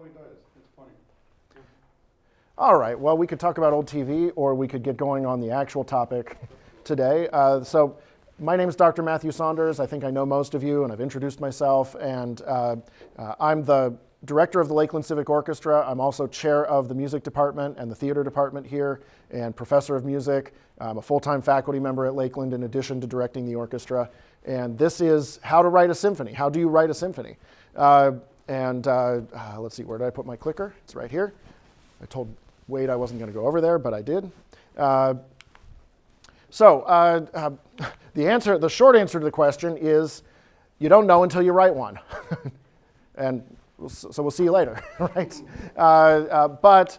totally does. It's funny. All right, well, we could talk about old TV, or we could get going on the actual topic today. So my name is Dr. Matthew Saunders. I think I know most of you, and I've introduced myself. And I'm the director of the Lakeland Civic Orchestra. I'm also chair of the music department and the theater department here, and professor of music. I'm a full-time faculty member at Lakeland in addition to directing the orchestra. And this is how to write a symphony. How do you write a symphony? Let's see, where did I put my clicker? It's right here. I told Wade I wasn't going to go over there, but I did. The short answer to the question is you don't know until you write one. And so we'll see you later, right? But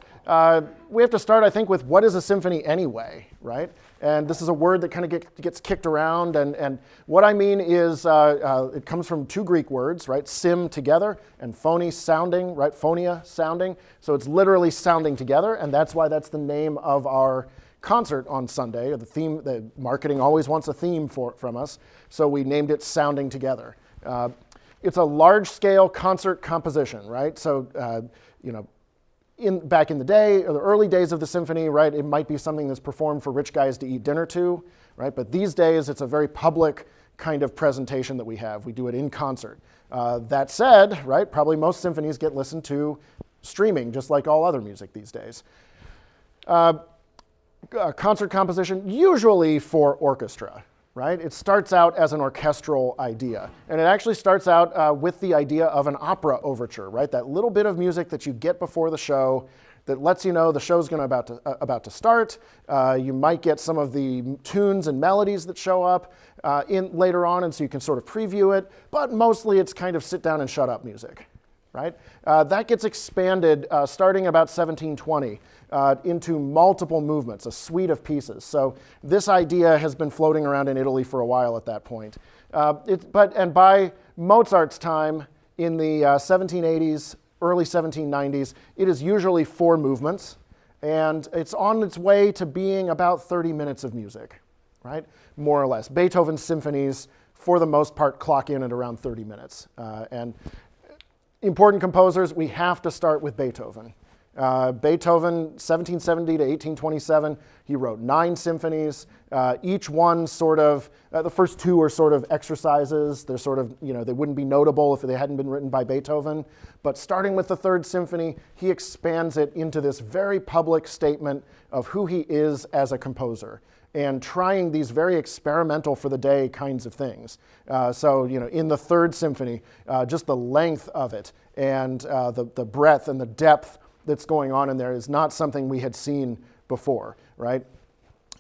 we have to start, I think, with what is a symphony anyway, right? And this is a word that kind of gets kicked around. And what I mean is it comes from two Greek words, right? Sim, together, and phony, sounding, right? Phonia, sounding. So it's literally sounding together, and that's why that's the name of our concert on Sunday. The theme, the marketing always wants a theme from us, so we named it Sounding Together. It's a large-scale concert composition, right? So, back in the day, or the early days of the symphony, right, it might be something that's performed for rich guys to eat dinner to, right? But these days, it's a very public kind of presentation that we have. We do it in concert. That said, right, probably most symphonies get listened to streaming, just like all other music these days. Concert composition, usually for orchestra, right? It starts out as an orchestral idea. And it actually starts out with the idea of an opera overture, right? That little bit of music that you get before the show that lets you know the show's about to start. You might get some of the tunes and melodies that show up later on, and so you can sort of preview it. But mostly it's kind of sit down and shut up music, right? That gets expanded starting about 1720 into multiple movements, a suite of pieces. So this idea has been floating around in Italy for a while at that point. And by Mozart's time in the 1780s, early 1790s, it is usually 4 movements, and it's on its way to being about 30 minutes of music, right? More or less. Beethoven's symphonies, for the most part, clock in at around 30 minutes. And important composers, we have to start with Beethoven. Beethoven, 1770 to 1827, he wrote 9 symphonies. Each one sort of, the first 2 are sort of exercises. They're sort of, they wouldn't be notable if they hadn't been written by Beethoven. But starting with the 3rd symphony, he expands it into this very public statement of who he is as a composer, and trying these very experimental for the day kinds of things. In the 3rd symphony, just the length of it and the breadth and the depth that's going on in there is not something we had seen before, right?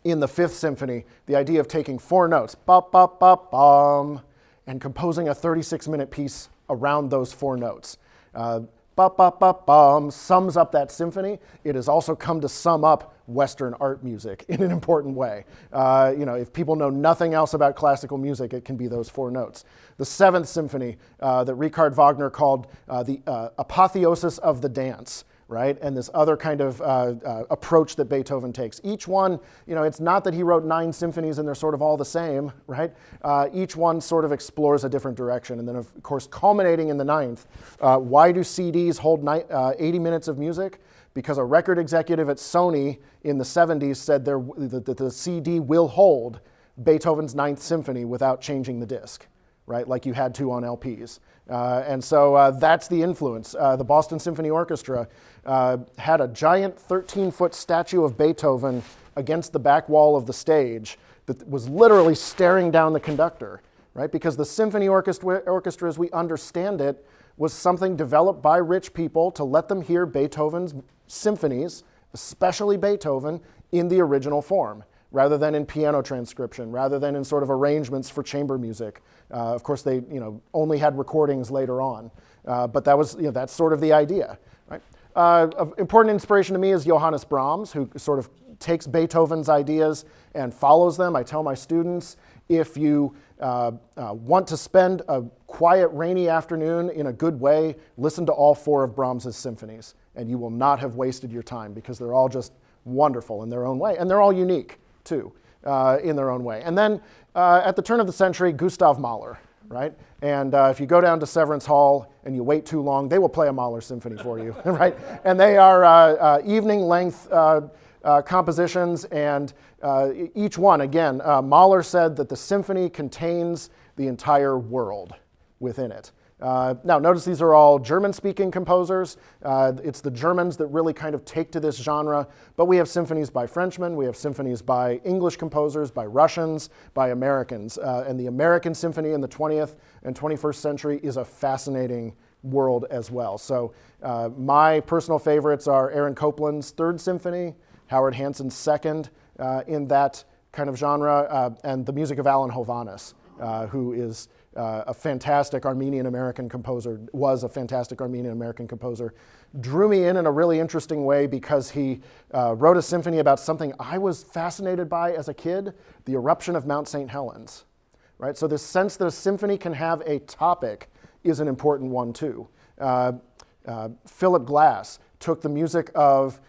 In the 5th symphony, the idea of taking 4 notes, bop, bop, bop, bum, and composing a 36-minute piece around those 4 notes. Bop, bop, bop, bum, sums up that symphony. It has also come to sum up Western art music in an important way. If people know nothing else about classical music, it can be those 4 notes. The 7th symphony that Richard Wagner called the apotheosis of the dance, right? And this other kind of approach that Beethoven takes. Each one, it's not that he wrote 9 symphonies and they're sort of all the same, right? Each one sort of explores a different direction. And then, of course, culminating in the 9th, why do CDs hold 80 minutes of music? Because a record executive at Sony in the 70s said that the CD will hold Beethoven's 9th Symphony without changing the disc, right? Like you had to on LPs. And so that's the influence. The Boston Symphony Orchestra had a giant 13-foot statue of Beethoven against the back wall of the stage that was literally staring down the conductor, right? Because the symphony orchestra, as we understand it, was something developed by rich people to let them hear Beethoven's symphonies, especially Beethoven, in the original form, rather than in piano transcription, rather than in sort of arrangements for chamber music. Of course, they only had recordings later on, but that was that's sort of the idea, right? Of important inspiration to me is Johannes Brahms, who sort of takes Beethoven's ideas and follows them. I tell my students, if you want to spend a quiet, rainy afternoon in a good way, listen to all 4 of Brahms's symphonies, and you will not have wasted your time, because they're all just wonderful in their own way, and they're all unique too in their own way. And then at the turn of the century, Gustav Mahler, right? And if you go down to Severance Hall and you wait too long, they will play a Mahler symphony for you, right? And they are evening-length compositions, and each one, again, Mahler said that the symphony contains the entire world within it. Now, notice these are all German-speaking composers. It's the Germans that really kind of take to this genre, but we have symphonies by Frenchmen, we have symphonies by English composers, by Russians, by Americans. And the American symphony in the 20th and 21st century is a fascinating world as well. So my personal favorites are Aaron Copland's Third Symphony, Howard Hanson's Second in that kind of genre, and the music of Alan Hovhannes, who is a fantastic Armenian-American composer, was a fantastic Armenian-American composer, drew me in a really interesting way because he wrote a symphony about something I was fascinated by as a kid, the eruption of Mount St. Helens, right? So this sense that a symphony can have a topic is an important one too. Philip Glass took the music of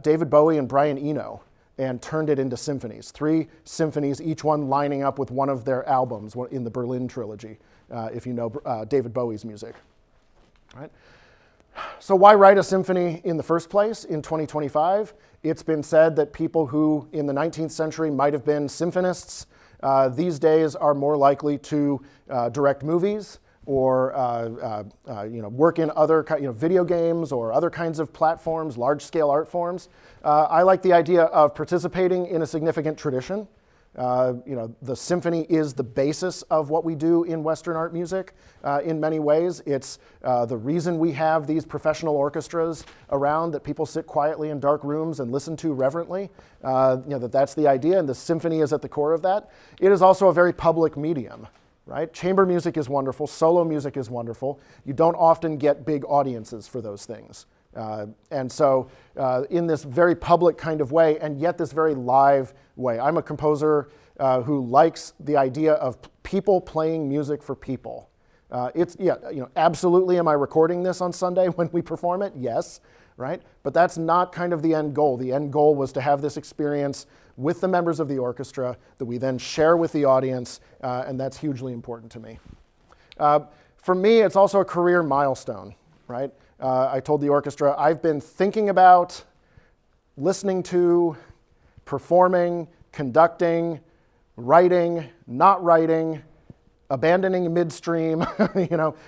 David Bowie and Brian Eno and turned it into symphonies. 3 symphonies, each one lining up with one of their albums in the Berlin trilogy, if you know David Bowie's music. Right? So why write a symphony in the first place in 2025? It's been said that people who in the 19th century might have been symphonists these days are more likely to direct movies or work in other video games or other kinds of platforms, large-scale art forms. I like the idea of participating in a significant tradition. The symphony is the basis of what we do in Western art music in many ways. It's the reason we have these professional orchestras around that people sit quietly in dark rooms and listen to reverently. That's the idea, and the symphony is at the core of that. It is also a very public medium. Right? Chamber music is wonderful, solo music is wonderful. You don't often get big audiences for those things. And so in this very public kind of way, and yet this very live way. I'm a composer who likes the idea of people playing music for people. Absolutely, am I recording this on Sunday when we perform it? Yes, right? But that's not kind of the end goal. The end goal was to have this experience with the members of the orchestra that we then share with the audience, and that's hugely important to me. For me, it's also a career milestone, right? I told the orchestra, I've been thinking about, listening to, performing, conducting, writing, not writing, abandoning midstream,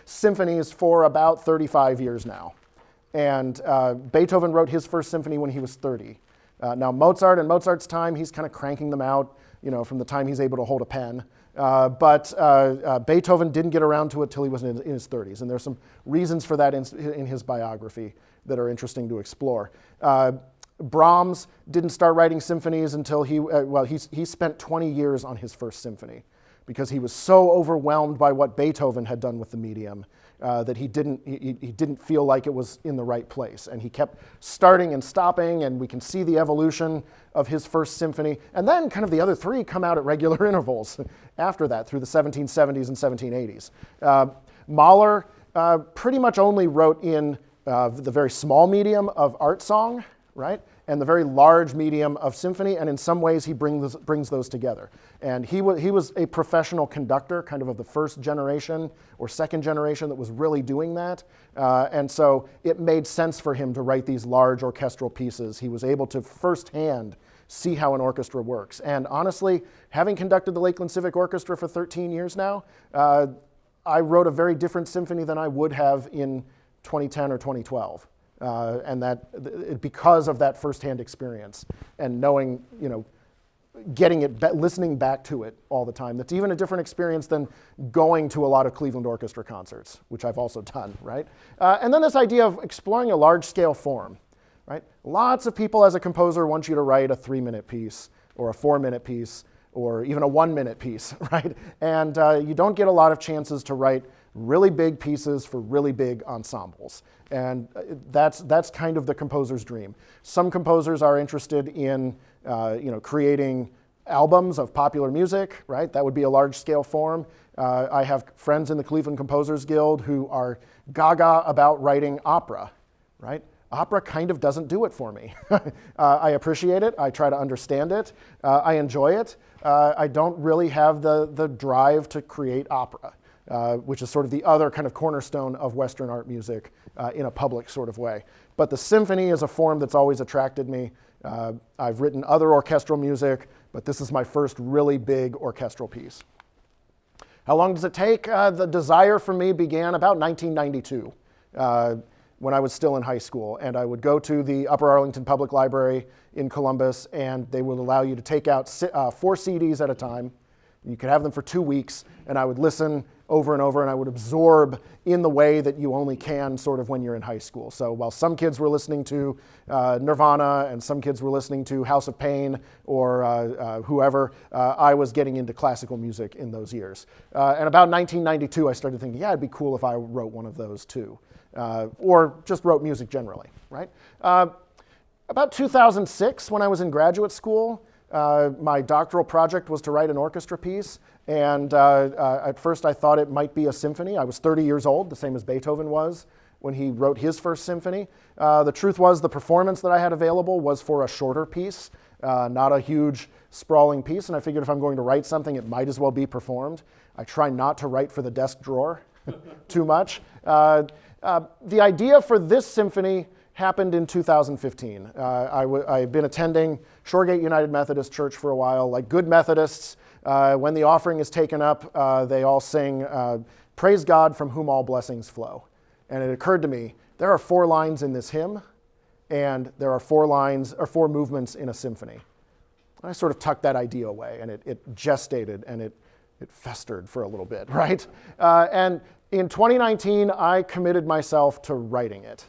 symphonies for about 35 years now. And Beethoven wrote his first symphony when he was 30. Now Mozart, in Mozart's time, he's kind of cranking them out, from the time he's able to hold a pen. But Beethoven didn't get around to it till he was in his 30s, and there's some reasons for that in his biography that are interesting to explore. Brahms didn't start writing symphonies until he spent 20 years on his first symphony because he was so overwhelmed by what Beethoven had done with the medium that he didn't feel like it was in the right place. And he kept starting and stopping, and we can see the evolution of his first symphony. And then kind of the other 3 come out at regular intervals after that, through the 1770s and 1780s. Mahler pretty much only wrote in the very small medium of art song, right? And the very large medium of symphony, and in some ways he brings those together. And he was a professional conductor, kind of the first generation or second generation that was really doing that. And so it made sense for him to write these large orchestral pieces. He was able to firsthand see how an orchestra works. And honestly, having conducted the Lakeland Civic Orchestra for 13 years now, I wrote a very different symphony than I would have in 2010 or 2012. And that because of that firsthand experience and knowing, getting it, listening back to it all the time. That's even a different experience than going to a lot of Cleveland Orchestra concerts, which I've also done, right? And then this idea of exploring a large-scale form, right? Lots of people as a composer want you to write a 3-minute piece or a 4-minute piece or even a 1-minute piece, right? And you don't get a lot of chances to write really big pieces for really big ensembles. And that's kind of the composer's dream. Some composers are interested in creating albums of popular music, right? That would be a large-scale form. I have friends in the Cleveland Composers Guild who are gaga about writing opera, right? Opera kind of doesn't do it for me. I appreciate it. I try to understand it. I enjoy it. I don't really have the drive to create opera. which is sort of the other kind of cornerstone of Western art music in a public sort of way. But the symphony is a form that's always attracted me. I've written other orchestral music, but this is my first really big orchestral piece. How long does it take? The desire for me began about 1992, when I was still in high school. And I would go to the Upper Arlington Public Library in Columbus, and they would allow you to take out 4 CDs at a time. You could have them for 2 weeks, and I would listen over and over, and I would absorb in the way that you only can sort of when you're in high school. So while some kids were listening to Nirvana and some kids were listening to House of Pain or whoever, I was getting into classical music in those years. And about 1992, I started thinking, yeah, it'd be cool if I wrote one of those too. Or just wrote music generally, right? About 2006, when I was in graduate school, my doctoral project was to write an orchestra piece, and at first I thought it might be a symphony. I was 30 years old, the same as Beethoven was when he wrote his first symphony. The truth was the performance that I had available was for a shorter piece, not a huge sprawling piece, and I figured if I'm going to write something, it might as well be performed. I try not to write for the desk drawer too much. The idea for this symphony happened in 2015. I had been attending Shoregate United Methodist Church for a while. Like good Methodists, when the offering is taken up, they all sing, "Praise God from whom all blessings flow." And it occurred to me, there are 4 lines in this hymn, and there are 4 lines or 4 movements in a symphony. And I sort of tucked that idea away, and it gestated, and it festered for a little bit, right? And in 2019, I committed myself to writing it.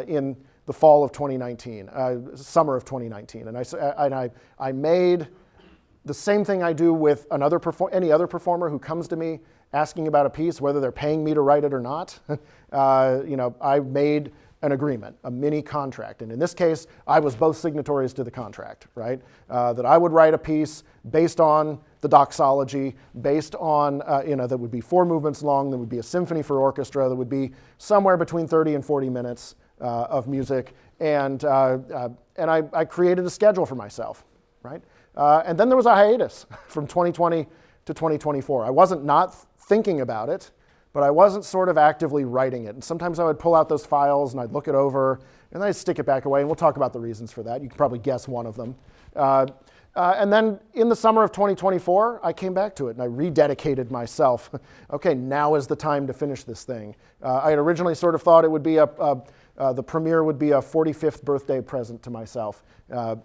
In the fall of 2019, summer of 2019. And I made the same thing I do with any other performer who comes to me asking about a piece, whether they're paying me to write it or not. I made an agreement, a mini contract. And in this case, I was both signatories to the contract, right? That I would write a piece based on the Doxology, based on, that would be 4 movements long, that would be a symphony for orchestra, that would be somewhere between 30 and 40 minutes of music. And I created a schedule for myself, right? And then there was a hiatus from 2020 to 2024. I wasn't not thinking about it, but I wasn't sort of actively writing it. And sometimes I would pull out those files and I'd look it over, and then I'd stick it back away, and we'll talk about the reasons for that. You can probably guess one of them. And then in the summer of 2024, I came back to it and I rededicated myself. Okay, now is the time to finish this thing. I had originally sort of thought it would be the premiere would be a 45th birthday present to myself. I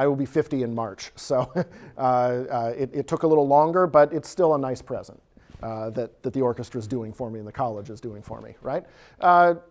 will be 50 in March, so it took a little longer, but it's still a nice present that the orchestra is doing for me and the college is doing for me, right?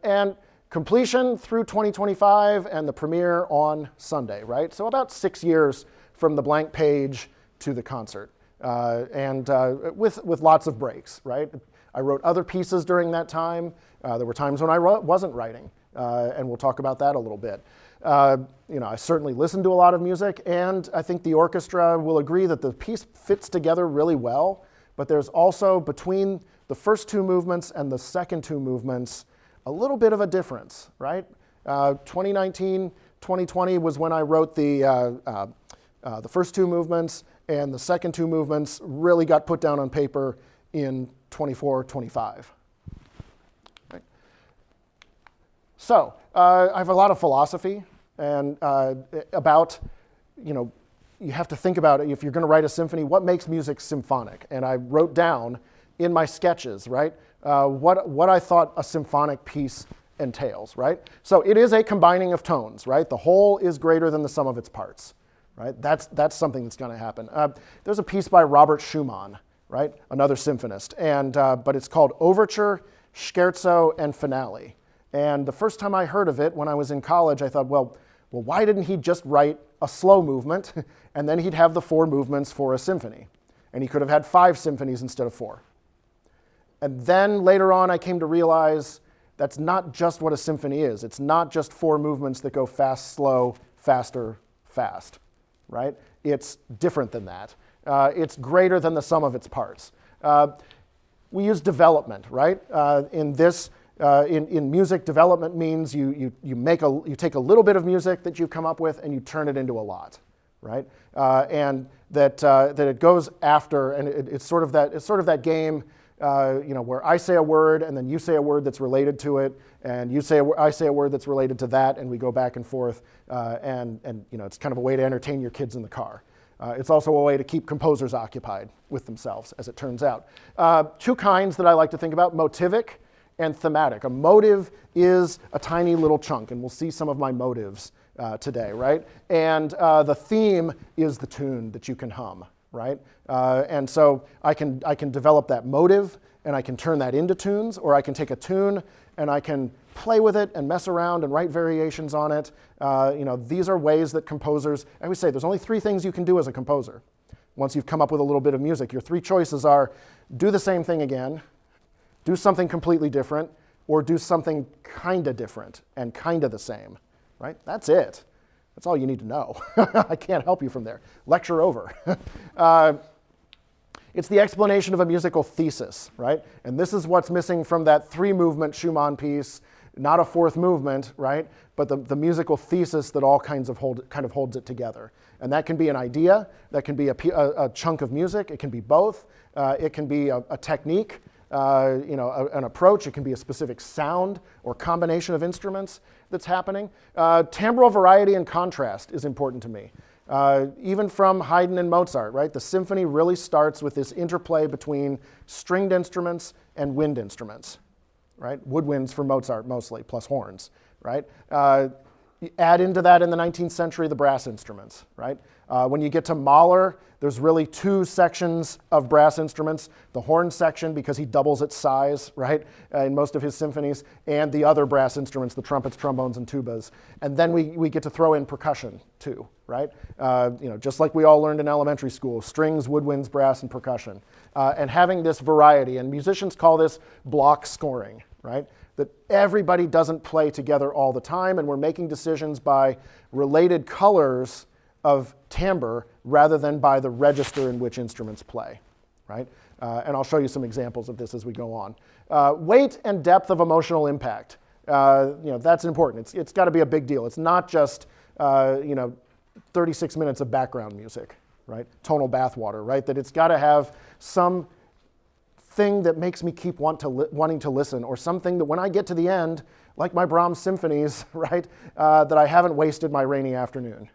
And completion through 2025 and the premiere on Sunday, right? So about 6 years from the blank page to the concert, and with lots of breaks, right? I wrote other pieces during that time. There were times when I wasn't writing, and we'll talk about that a little bit. I certainly listened to a lot of music, and I think the orchestra will agree that the piece fits together really well, but there's also, between the first 2 movements and the second 2 movements, a little bit of a difference, right? 2019, 2020 was when I wrote the first 2 movements, and the second 2 movements really got put down on paper in 24, 25. Right. So I have a lot of philosophy and about, you have to think about it. If you're going to write a symphony, what makes music symphonic? And I wrote down in my sketches, right, what I thought a symphonic piece entails, right? So it is a combining of tones, right? The whole is greater than the sum of its parts, right? That's something that's going to happen. There's a piece by Robert Schumann, right? Another symphonist, and but it's called Overture, Scherzo, and Finale. And the first time I heard of it when I was in college, I thought, well, why didn't he just write a slow movement, and then he'd have the 4 movements for a symphony? And he could have had 5 symphonies instead of 4. And then later on, I came to realize that's not just what a symphony is. It's not just 4 movements that go fast, slow, faster, fast, right? It's different than that. It's greater than the sum of its parts. We use development, right? In music, development means you take a little bit of music that you've come up with and you turn it into a lot, right? And that it goes after, and it's sort of that game, where I say a word and then you say a word that's related to it, and I say a word that's related to that, and we go back and forth, and it's kind of a way to entertain your kids in the car. It's also a way to keep composers occupied with themselves, as it turns out. Two kinds that I like to think about: motivic and thematic. A motive is a tiny little chunk, and we'll see some of my motives today, right? And the theme is the tune that you can hum, right? And so I can develop that motive, and I can turn that into tunes, or I can take a tune and I can play with it and mess around and write variations on it. These are ways that composers, I always say there's only three things you can do as a composer. Once you've come up with a little bit of music, your three choices are: do the same thing again, do something completely different, or do something kind of different and kind of the same, right? That's it. That's all you need to know. I can't help you from there. Lecture over. It's the explanation of a musical thesis, right? And this is what's missing from that three-movement Schumann piece, not a fourth movement, right? But the musical thesis that all kind of holds it together. And that can be an idea, that can be a chunk of music, it can be both, it can be a technique, an approach, it can be a specific sound or combination of instruments that's happening. Timbral variety and contrast is important to me. Even from Haydn and Mozart, right? The symphony really starts with this interplay between stringed instruments and wind instruments, right? Woodwinds for Mozart mostly, plus horns, right? Add into that in the 19th century the brass instruments, right? When you get to Mahler, there's really two sections of brass instruments: the horn section, because he doubles its size, right, in most of his symphonies, and the other brass instruments, the trumpets, trombones, and tubas. And then we get to throw in percussion too, right? Just like we all learned in elementary school: strings, woodwinds, brass, and percussion. And having this variety, and musicians call this block scoring, right? That everybody doesn't play together all the time, and we're making decisions by related colors of timbre rather than by the register in which instruments play, right? And I'll show you some examples of this as we go on. Weight and depth of emotional impact. That's important. It's got to be a big deal. It's not just 36 minutes of background music, right? Tonal bathwater, right? That it's got to have some thing that makes me keep wanting to listen, or something that when I get to the end, like my Brahms symphonies, right, that I haven't wasted my rainy afternoon,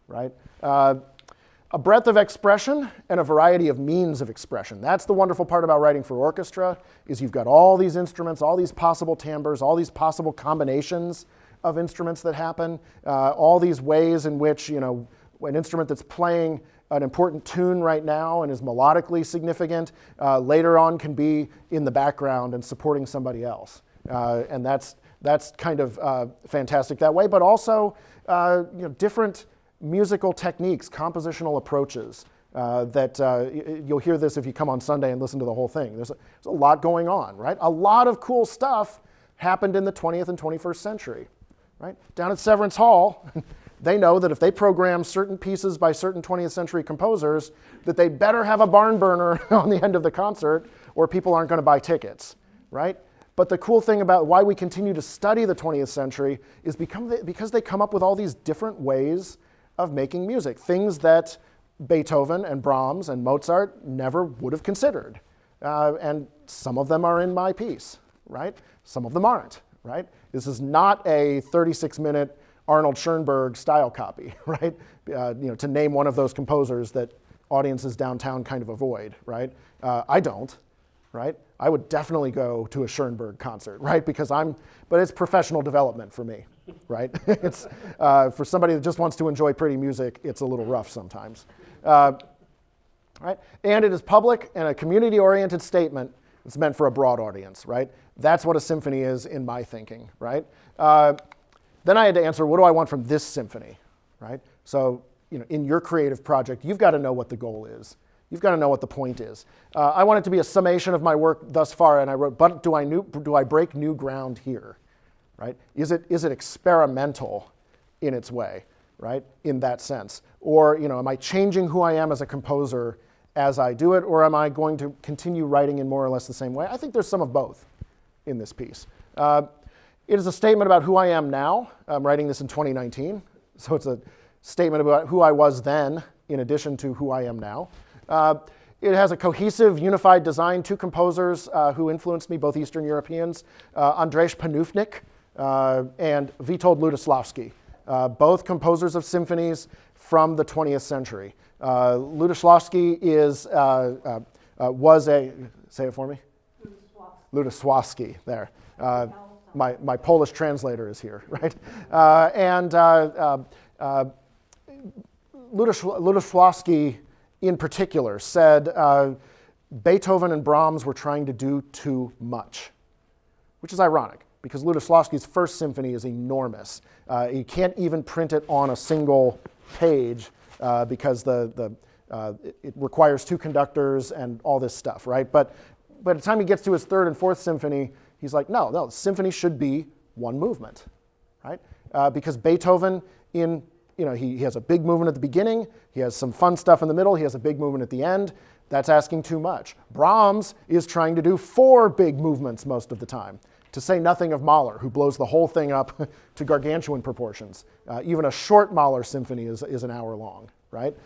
right? A breadth of expression and a variety of means of expression. That's the wonderful part about writing for orchestra, is you've got all these instruments, all these possible timbres, all these possible combinations of instruments that happen, all these ways in which, an instrument that's playing an important tune right now and is melodically significant, later on can be in the background and supporting somebody else. And that's kind of fantastic that way, but also different musical techniques, compositional approaches that you'll hear this if you come on Sunday and listen to the whole thing. There's a lot going on, right? A lot of cool stuff happened in the 20th and 21st century, right? Down at Severance Hall, they know that if they program certain pieces by certain 20th century composers, that they better have a barn burner on the end of the concert or people aren't going to buy tickets, right? But the cool thing about why we continue to study the 20th century is because they come up with all these different ways of making music, things that Beethoven and Brahms and Mozart never would have considered. And some of them are in my piece, right? Some of them aren't, right? This is not a 36-minute Arnold Schoenberg style copy, right? To name one of those composers that audiences downtown kind of avoid, right? I don't, right? I would definitely go to a Schoenberg concert, right? But it's professional development for me, right? It's for somebody that just wants to enjoy pretty music, it's a little rough sometimes, right? And it is public and a community-oriented statement. It's meant for a broad audience, right? That's what a symphony is in my thinking, right? Then I had to answer, what do I want from this symphony, right? So, in your creative project, you've got to know what the goal is. You've got to know what the point is. I want it to be a summation of my work thus far, and I wrote, but do I break new ground here, right? Is it experimental in its way, right? In that sense, or am I changing who I am as a composer as I do it, or am I going to continue writing in more or less the same way? I think there's some of both in this piece. It is a statement about who I am now. I'm writing this in 2019, so it's a statement about who I was then in addition to who I am now. It has a cohesive, unified design. Two composers who influenced me, both Eastern Europeans, Andrzej Panufnik and Witold Lutosławski, both composers of symphonies from the 20th century. Lutosławski was a, say it for me? Lutosławski, there. My Polish translator is here, right? Lutosławski, in particular, said Beethoven and Brahms were trying to do too much, which is ironic, because Lutosławski's first symphony is enormous. You can't even print it on a single page because it requires two conductors and all this stuff, right? But by the time he gets to his third and fourth symphony, he's like, no, the symphony should be one movement, right? Because Beethoven, he has a big movement at the beginning, he has some fun stuff in the middle, he has a big movement at the end. That's asking too much. Brahms is trying to do 4 big movements most of the time, to say nothing of Mahler, who blows the whole thing up to gargantuan proportions. Even a short Mahler symphony is an hour long, right?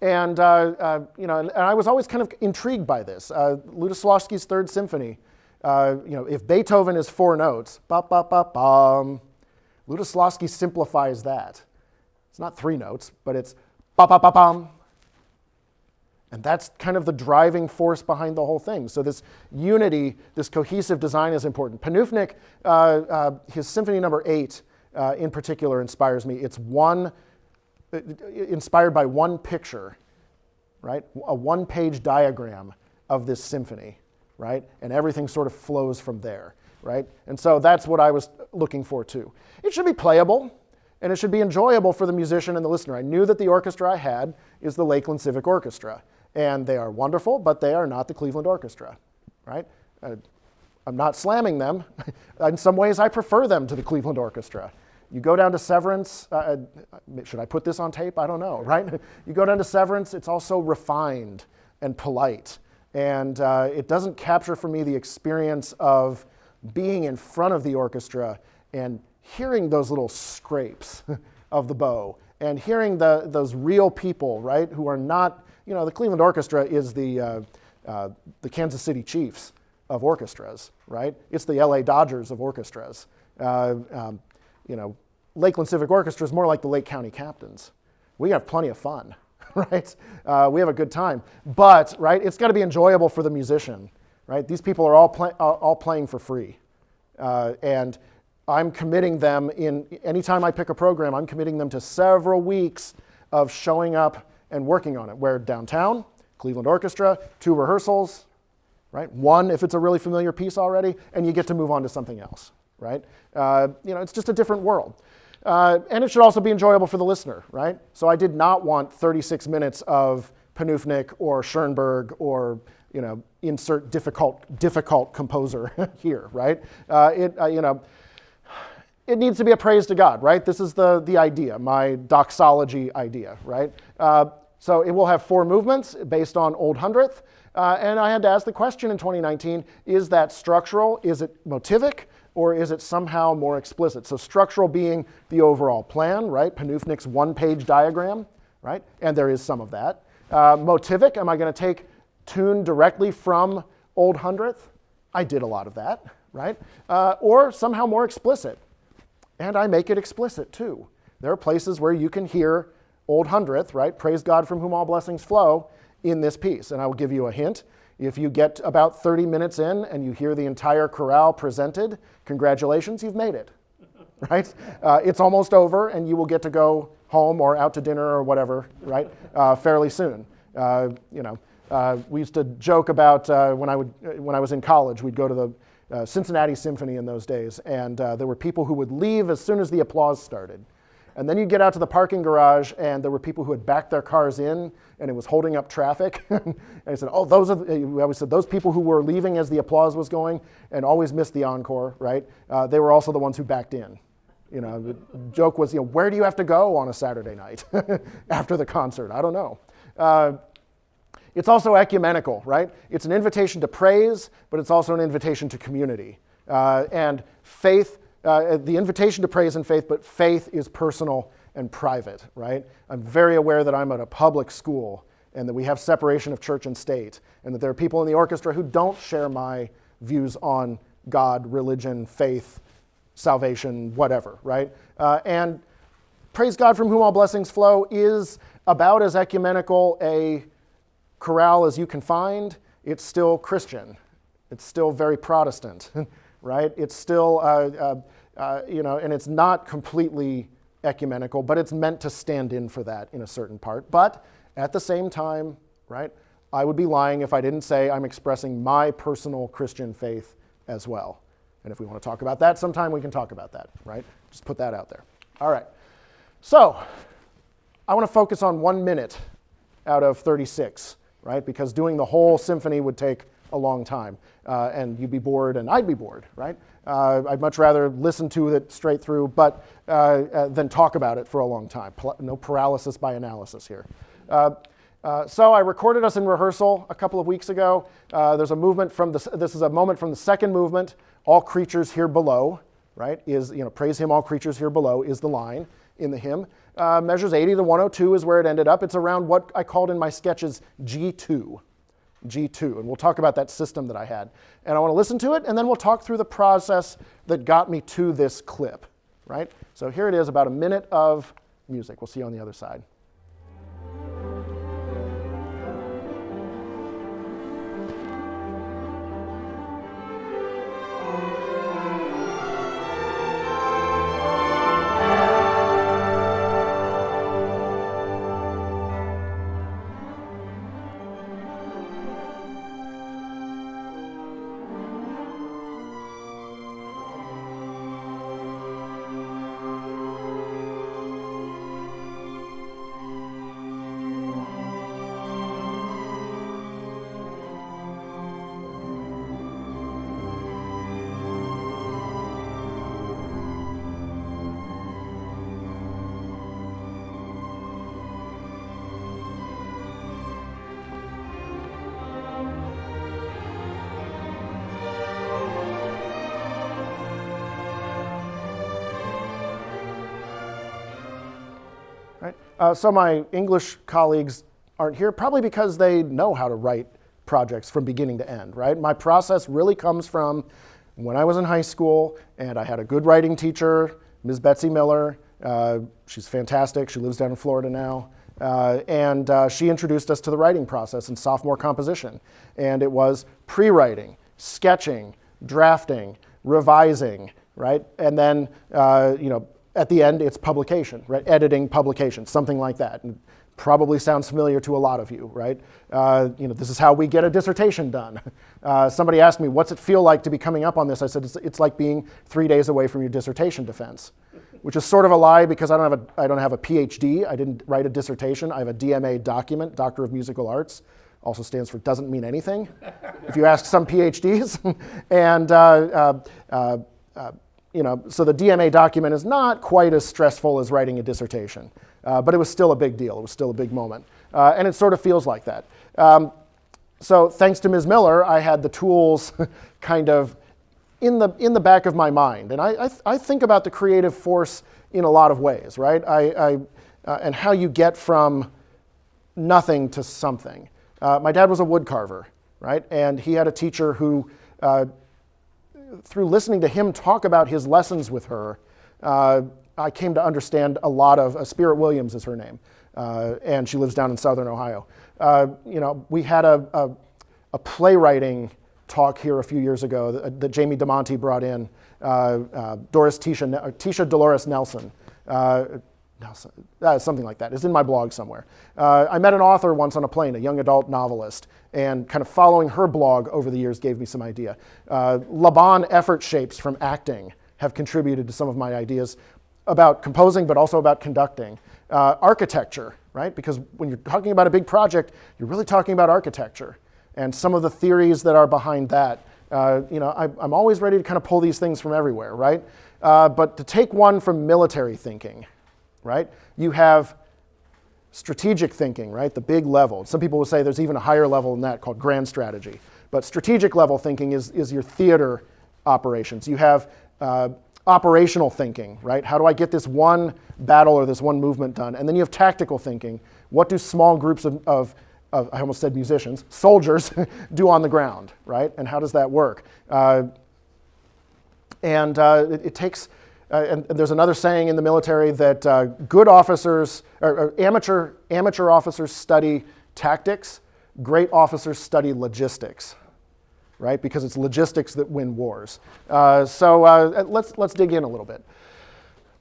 And I was always kind of intrigued by this. Lutosławski's Third Symphony, if Beethoven is 4 notes, ba-ba-ba-bum, Lutosławski simplifies that. It's not 3 notes, but it's ba-ba-ba-bum. And that's kind of the driving force behind the whole thing. So this unity, this cohesive design is important. Panufnik, his Symphony Number 8 in particular inspires me. It's inspired by one picture, right? A one-page diagram of this symphony, right? And everything sort of flows from there, right? And so that's what I was looking for too. It should be playable, and it should be enjoyable for the musician and the listener. I knew that the orchestra I had is the Lakeland Civic Orchestra, and they are wonderful, but they are not the Cleveland Orchestra, right? I'm not slamming them. In some ways, I prefer them to the Cleveland Orchestra. You go down to Severance, should I put this on tape? I don't know, right? You go down to Severance, it's also refined and polite. And it doesn't capture for me the experience of being in front of the orchestra and hearing those little scrapes of the bow and hearing those real people, right, who are not, the Cleveland Orchestra is the Kansas City Chiefs of orchestras, right? It's the LA Dodgers of orchestras. Lakeland Civic Orchestra is more like the Lake County Captains. We have plenty of fun, right? We have a good time, but right, it's got to be enjoyable for the musician, right? These people are all playing for free, and I'm committing them anytime I pick a program, I'm committing them to several weeks of showing up and working on it. Where downtown, Cleveland Orchestra, 2 rehearsals, right? 1 if it's a really familiar piece already, and you get to move on to something else, right? It's just a different world. And it should also be enjoyable for the listener, right? So I did not want 36 minutes of Panufnik or Schoenberg or, insert difficult composer here, right? It needs to be a praise to God, right? This is the idea, my doxology idea, right? So it will have 4 movements based on Old Hundredth. And I had to ask the question in 2019, is that structural? Is it motivic? Or is it somehow more explicit? So structural being the overall plan, right? Panufnik's one-page diagram, right? And there is some of that. Motivic, am I going to take tune directly from Old Hundredth? I did a lot of that, right? Or somehow more explicit. And I make it explicit too. There are places where you can hear Old Hundredth, right? Praise God from whom all blessings flow in this piece. And I will give you a hint. If you get about 30 minutes in and you hear the entire chorale presented, congratulations, you've made it, right? It's almost over and you will get to go home or out to dinner or whatever, right? Fairly soon. We used to joke about when I was in college, we'd go to the Cincinnati Symphony in those days, and there were people who would leave as soon as the applause started. And then you'd get out to the parking garage, and there were people who had backed their cars in, and it was holding up traffic. And I said, oh, we always said those people who were leaving as the applause was going and always missed the encore, right? They were also the ones who backed in. The joke was, where do you have to go on a Saturday night after the concert? I don't know. It's also ecumenical, right? It's an invitation to praise, but it's also an invitation to community. And faith, the invitation to praise and faith, but faith is personal and private, right? I'm very aware that I'm at a public school and that we have separation of church and state, and that there are people in the orchestra who don't share my views on God, religion, faith, salvation, whatever, right? And Praise God from whom all blessings flow is about as ecumenical a chorale as you can find. It's still Christian. It's still very Protestant, right? It's still, and it's not completely ecumenical, but it's meant to stand in for that in a certain part. But at the same time, right, I would be lying if I didn't say I'm expressing my personal Christian faith as well. And if we want to talk about that sometime, we can talk about that, right? Just put that out there. All right. So I want to focus on 1 minute out of 36, right? Because doing the whole symphony would take a long time, and you'd be bored, and I'd be bored, right? I'd much rather listen to it straight through, but than talk about it for a long time. No paralysis by analysis here. So I recorded us in rehearsal a couple of weeks ago. There's a movement from this is a moment from the second movement. All creatures here below, right? Is praise him, all creatures here below is the line in the hymn. Measures 80 to 102 is where it ended up. It's around what I called in my sketches G2. G2, and we'll talk about that system that I had. And I want to listen to it, and then we'll talk through the process that got me to this clip, right? So here it is, about a minute of music. We'll see you on the other side. Right? So my English colleagues aren't here, probably because they know how to write projects from beginning to end, right? My process really comes from when I was in high school, and I had a good writing teacher, Ms. Betsy Miller. She's fantastic. She lives down in Florida now. And she introduced us to the writing process in sophomore composition. And it was pre-writing, sketching, drafting, revising, right? And then, at the end, it's publication, right? Editing, publication, something like that. And probably sounds familiar to a lot of you, right? This is how we get a dissertation done. Somebody asked me, what's it feel like to be coming up on this? I said, it's like being 3 days away from your dissertation defense, which is sort of a lie because I don't have a PhD. I didn't write a dissertation. I have a DMA document, Doctor of Musical Arts. Also stands for doesn't mean anything, if you ask some PhDs. And so the DMA document is not quite as stressful as writing a dissertation, but it was still a big deal. It was still a big moment, and it sort of feels like that. So thanks to Ms. Miller, I had the tools kind of in the back of my mind, and I think about the creative force in a lot of ways, right? And how you get from nothing to something. My dad was a wood carver, right? And he had a teacher who, through listening to him talk about his lessons with her, I came to understand a lot of, Spirit Williams is her name, and she lives down in Southern Ohio. We had a playwrighting talk here a few years ago that Jamie DeMonte brought in, Tisha Dolores Nelson, something like that. It's in my blog somewhere. I met an author once on a plane, a young adult novelist, and kind of following her blog over the years gave me some idea. Laban effort shapes from acting have contributed to some of my ideas about composing, but also about conducting. Architecture, right? Because when you're talking about a big project, you're really talking about architecture and some of the theories that are behind that. I'm always ready to kind of pull these things from everywhere, right? But to take one from military thinking, right? You have strategic thinking, right? The big level. Some people will say there's even a higher level than that called grand strategy. But strategic level thinking is your theater operations. You have operational thinking, right? How do I get this one battle or this one movement done? And then you have tactical thinking. What do small groups of I almost said musicians, soldiers, do on the ground, right? And how does that work? It takes, and there's another saying in the military that good officers, or amateur officers study tactics, great officers study logistics, right? Because it's logistics that win wars. Let's dig in a little bit.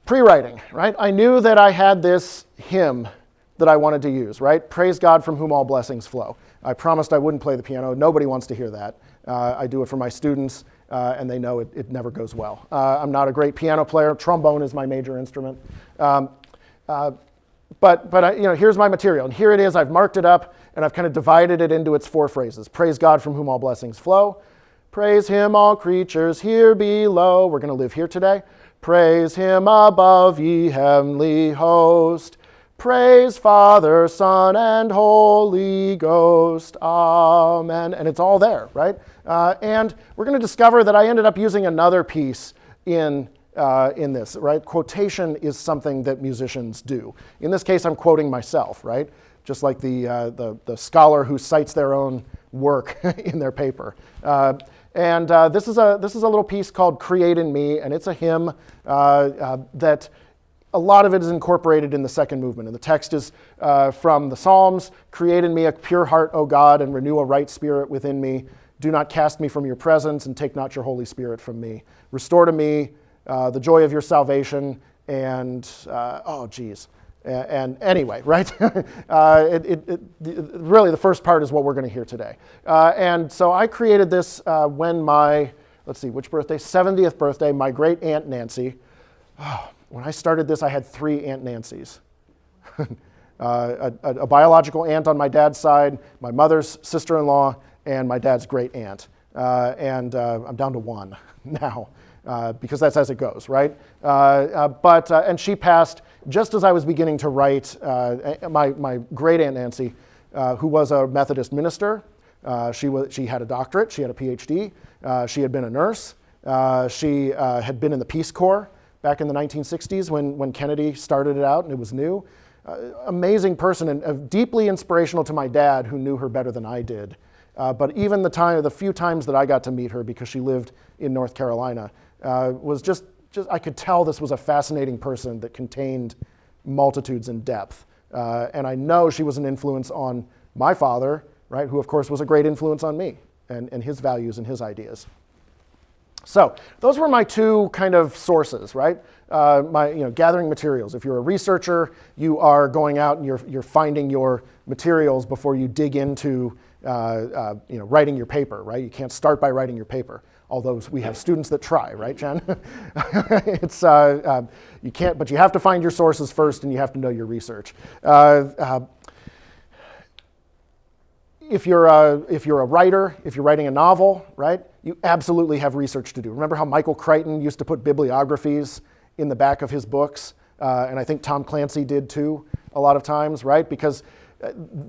Pre-writing, right? I knew that I had this hymn that I wanted to use, right? Praise God from whom all blessings flow. I promised I wouldn't play the piano. Nobody wants to hear that. I do it for my students, and they know it never goes well. I'm not a great piano player. Trombone is my major instrument. But here's my material, and here it is. I've marked it up, and I've kind of divided it into its 4 phrases. Praise God from whom all blessings flow. Praise him, all creatures here below. We're going to live here today. Praise him above, ye heavenly host. Praise Father, Son, and Holy Ghost. Amen. And it's all there, right? And we're going to discover that I ended up using another piece in this, right? Quotation is something that musicians do. In this case, I'm quoting myself, right? Just like the scholar who cites their own work in their paper. This is a little piece called "Create in Me," and it's a hymn that a lot of it is incorporated in the second movement. And the text is from the Psalms. Create in me a pure heart, O God, and renew a right spirit within me. Do not cast me from your presence, and take not your Holy Spirit from me. Restore to me the joy of your salvation, and and anyway, right? Really, the first part is what we're going to hear today. And so I created this when my, let's see, which birthday? 70th birthday, my great Aunt Nancy. When I started this, I had 3 Aunt Nancys. A biological aunt on my dad's side, my mother's sister-in-law, and my dad's great aunt. I'm down to 1 now, because that's as it goes, right? And she passed just as I was beginning to write. My great Aunt Nancy, who was a Methodist minister, she had a doctorate, she had a PhD, she had been a nurse, she had been in the Peace Corps back in the 1960s when Kennedy started it out and it was new. Amazing person and deeply inspirational to my dad, who knew her better than I did. But even the few times that I got to meet her, because she lived in North Carolina, was just I could tell this was a fascinating person that contained multitudes in depth. And I know she was an influence on my father, right, who of course was a great influence on me and his values and his ideas. So those were my 2 kind of sources, right? Gathering materials. If you're a researcher, you are going out and you're finding your materials before you dig into writing your paper, right? You can't start by writing your paper, although we have students that try, right, Jen? It's you can't, but you have to find your sources first, and you have to know your research. If you're a writer, if you're writing a novel, right, you absolutely have research to do. Remember how Michael Crichton used to put bibliographies in the back of his books? And I think Tom Clancy did too a lot of times, right? Because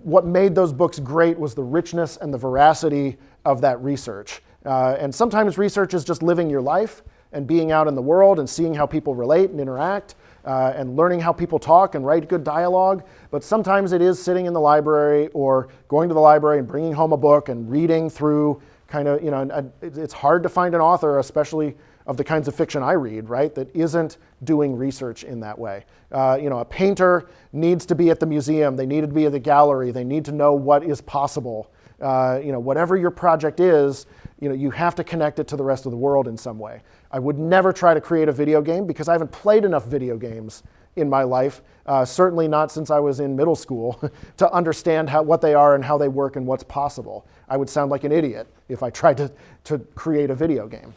what made those books great was the richness and the veracity of that research. And sometimes research is just living your life and being out in the world and seeing how people relate and interact. And learning how people talk and write good dialogue, but sometimes it is sitting in the library or going to the library and bringing home a book and reading through it's hard to find an author, especially of the kinds of fiction I read, right, that isn't doing research in that way. A painter needs to be at the museum, they need to be at the gallery, they need to know what is possible. Whatever your project is, you have to connect it to the rest of the world in some way. I would never try to create a video game because I haven't played enough video games in my life, certainly not since I was in middle school, to understand what they are and how they work and what's possible. I would sound like an idiot if I tried to create a video game.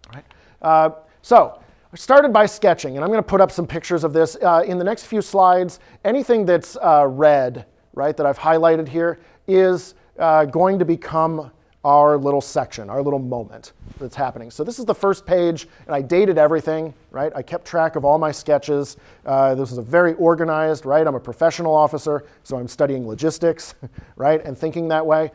All right? So I started by sketching, and I'm going to put up some pictures of this. In the next few slides, anything that's red, right, that I've highlighted here is going to become our little section, our little moment that's happening. So this is the first page, and I dated everything, right? I kept track of all my sketches. This is a very organized, right? I'm a professional officer, so I'm studying logistics, right? And thinking that way.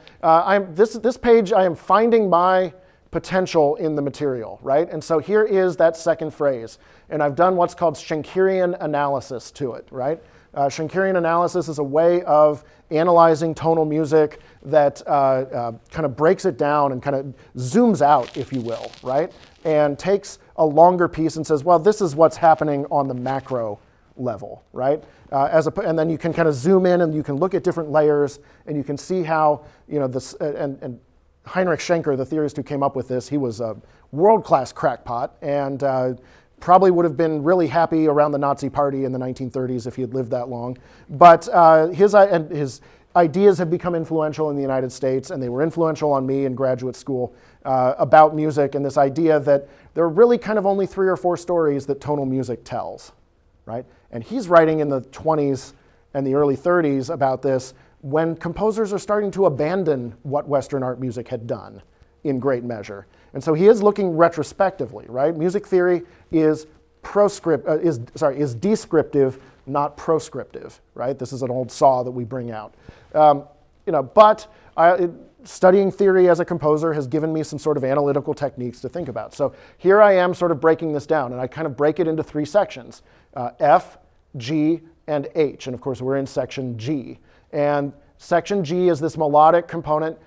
This page, I am finding my potential in the material, right? And so here is that second phrase. And I've done what's called Schenkerian analysis to it, right? Schenkerian analysis is a way of analyzing tonal music that kind of breaks it down and kind of zooms out, if you will, right? And takes a longer piece and says, well, this is what's happening on the macro level, right? And then you can kind of zoom in and you can look at different layers and you can see how, this, and Heinrich Schenker, the theorist who came up with this, he was a world-class crackpot and probably would have been really happy around the Nazi Party in the 1930s if he had lived that long. But his ideas have become influential in the United States, and they were influential on me in graduate school about music, and this idea that there are really kind of only 3 or 4 stories that tonal music tells, right? And he's writing in the 20s and the early 30s about this when composers are starting to abandon what Western art music had done in great measure. And so he is looking retrospectively, right? Music theory is descriptive, not proscriptive, right? This is an old saw that we bring out. Studying theory as a composer has given me some sort of analytical techniques to think about. So here I am sort of breaking this down, and I kind of break it into 3 sections, F, G, and H. And of course, we're in section G. And section G is this melodic component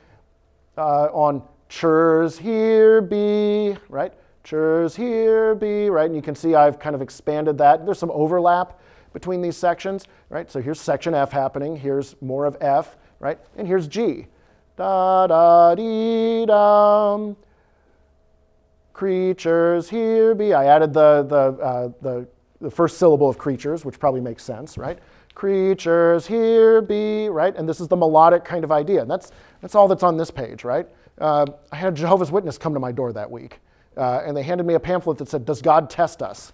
on churs here be, right? Churs here be, right? And you can see I've kind of expanded that. There's some overlap between these sections, right? So here's section F happening. Here's more of F, right? And here's G. Da da dee dum. Creatures here be. I added the first syllable of creatures, which probably makes sense, right? Creatures here be, right? And this is the melodic kind of idea. And that's all that's on this page, right? I had a Jehovah's Witness come to my door that week, and they handed me a pamphlet that said, "Does God test us?"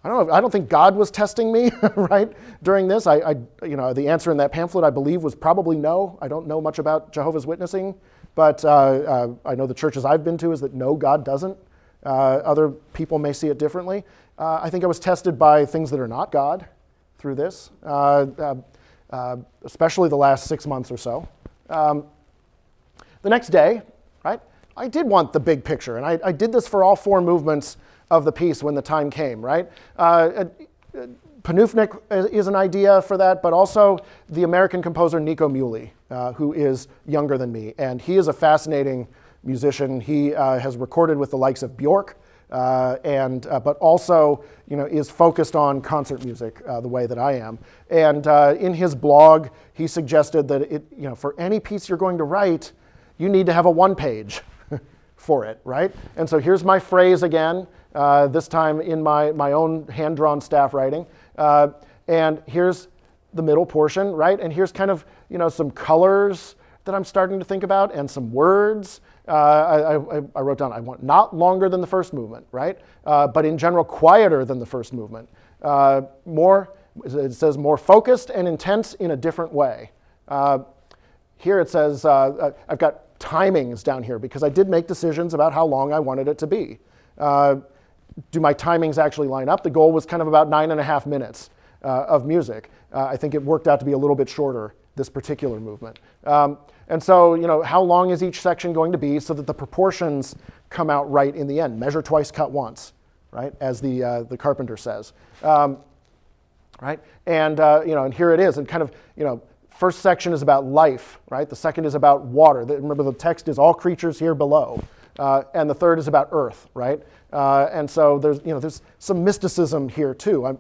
I don't think God was testing me, right? During this, the answer in that pamphlet, I believe, was probably no. I don't know much about Jehovah's Witnessing, but I know the churches I've been to is that no, God doesn't. Other people may see it differently. I think I was tested by things that are not God through this, especially the last 6 months or so. The next day, right, I did want the big picture, and I did this for all 4 movements of the piece when the time came, right? Panufnik is an idea for that, but also the American composer Nico Muhly, who is younger than me, and he is a fascinating musician. He has recorded with the likes of Bjork, but also is focused on concert music the way that I am. And in his blog, he suggested that for any piece you're going to write, you need to have a 1-page for it, right? And so here's my phrase again, this time in my own hand-drawn staff writing. And here's the middle portion, right? And here's kind of some colors that I'm starting to think about and some words. I wrote down, I want not longer than the first movement, right? But in general, quieter than the first movement. It says more focused and intense in a different way. Here it says, I've got timings down here because I did make decisions about how long I wanted it to be. Do my timings actually line up? The goal was kind of about 9.5 minutes of music. I think it worked out to be a little bit shorter, this particular movement. And so, how long is each section going to be so that the proportions come out right in the end? Measure twice, cut once, right? As the carpenter says, right? And and here it is, and kind of first section is about life, right? The second is about water. Remember, the text is all creatures here below, and the third is about earth, right? And so there's some mysticism here too.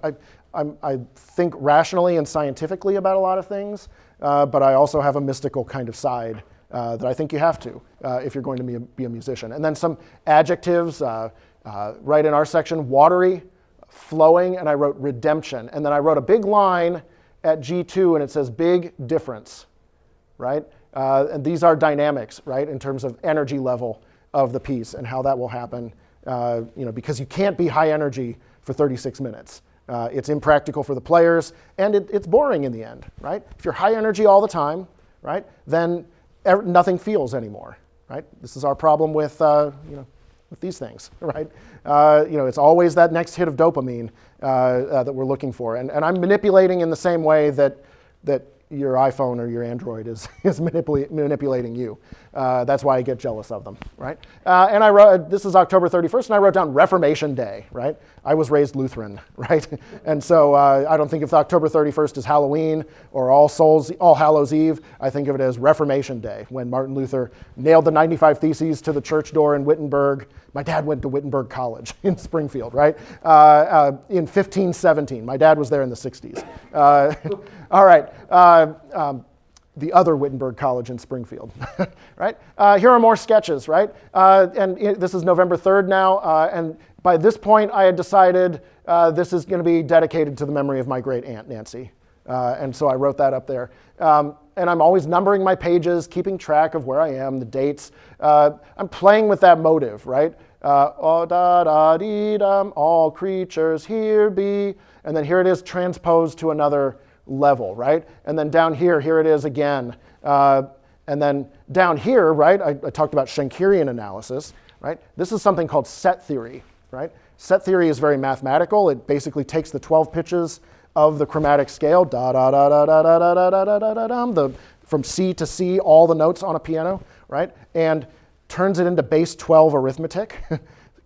I think rationally and scientifically about a lot of things, but I also have a mystical kind of side that I think you have to if you're going to be a musician. And then some adjectives, right in our section, watery, flowing, and I wrote redemption. And then I wrote a big line at G2, and it says big difference, right? And these are dynamics, right, in terms of energy level of the piece and how that will happen, because you can't be high energy for 36 minutes. It's impractical for the players, and it's boring in the end, right? If you're high energy all the time, right, then nothing feels anymore, right? This is our problem with, with these things, right? It's always that next hit of dopamine that we're looking for. And I'm manipulating in the same way that your iPhone or your Android is manipulating you. That's why I get jealous of them, right? And I wrote, this is October 31st, and I wrote down Reformation Day, right? I was raised Lutheran, right? And so I don't think if October 31st is Halloween or All Hallows Eve, I think of it as Reformation Day, when Martin Luther nailed the 95 Theses to the church door in Wittenberg. My dad went to Wittenberg College in Springfield, right? In 1517. My dad was there in the 60s. All right. The other Wittenberg College in Springfield, right? Here are more sketches, right? This is November 3rd now, and by this point I had decided this is going to be dedicated to the memory of my great aunt Nancy, and so I wrote that up there. And I'm always numbering my pages, keeping track of where I am, the dates. I'm playing with that motive, right? Oh, da, da, dee, dum, all creatures here be, and then here it is transposed to another level, right? And then down here, here it is again. And then down here, right, I talked about Schenkerian analysis, right? This is something called set theory, right? Set theory is very mathematical. It basically takes the 12 pitches of the chromatic scale, da da da da da da da da da da da da, from C to C, all the notes on a piano, right? And turns it into base 12 arithmetic,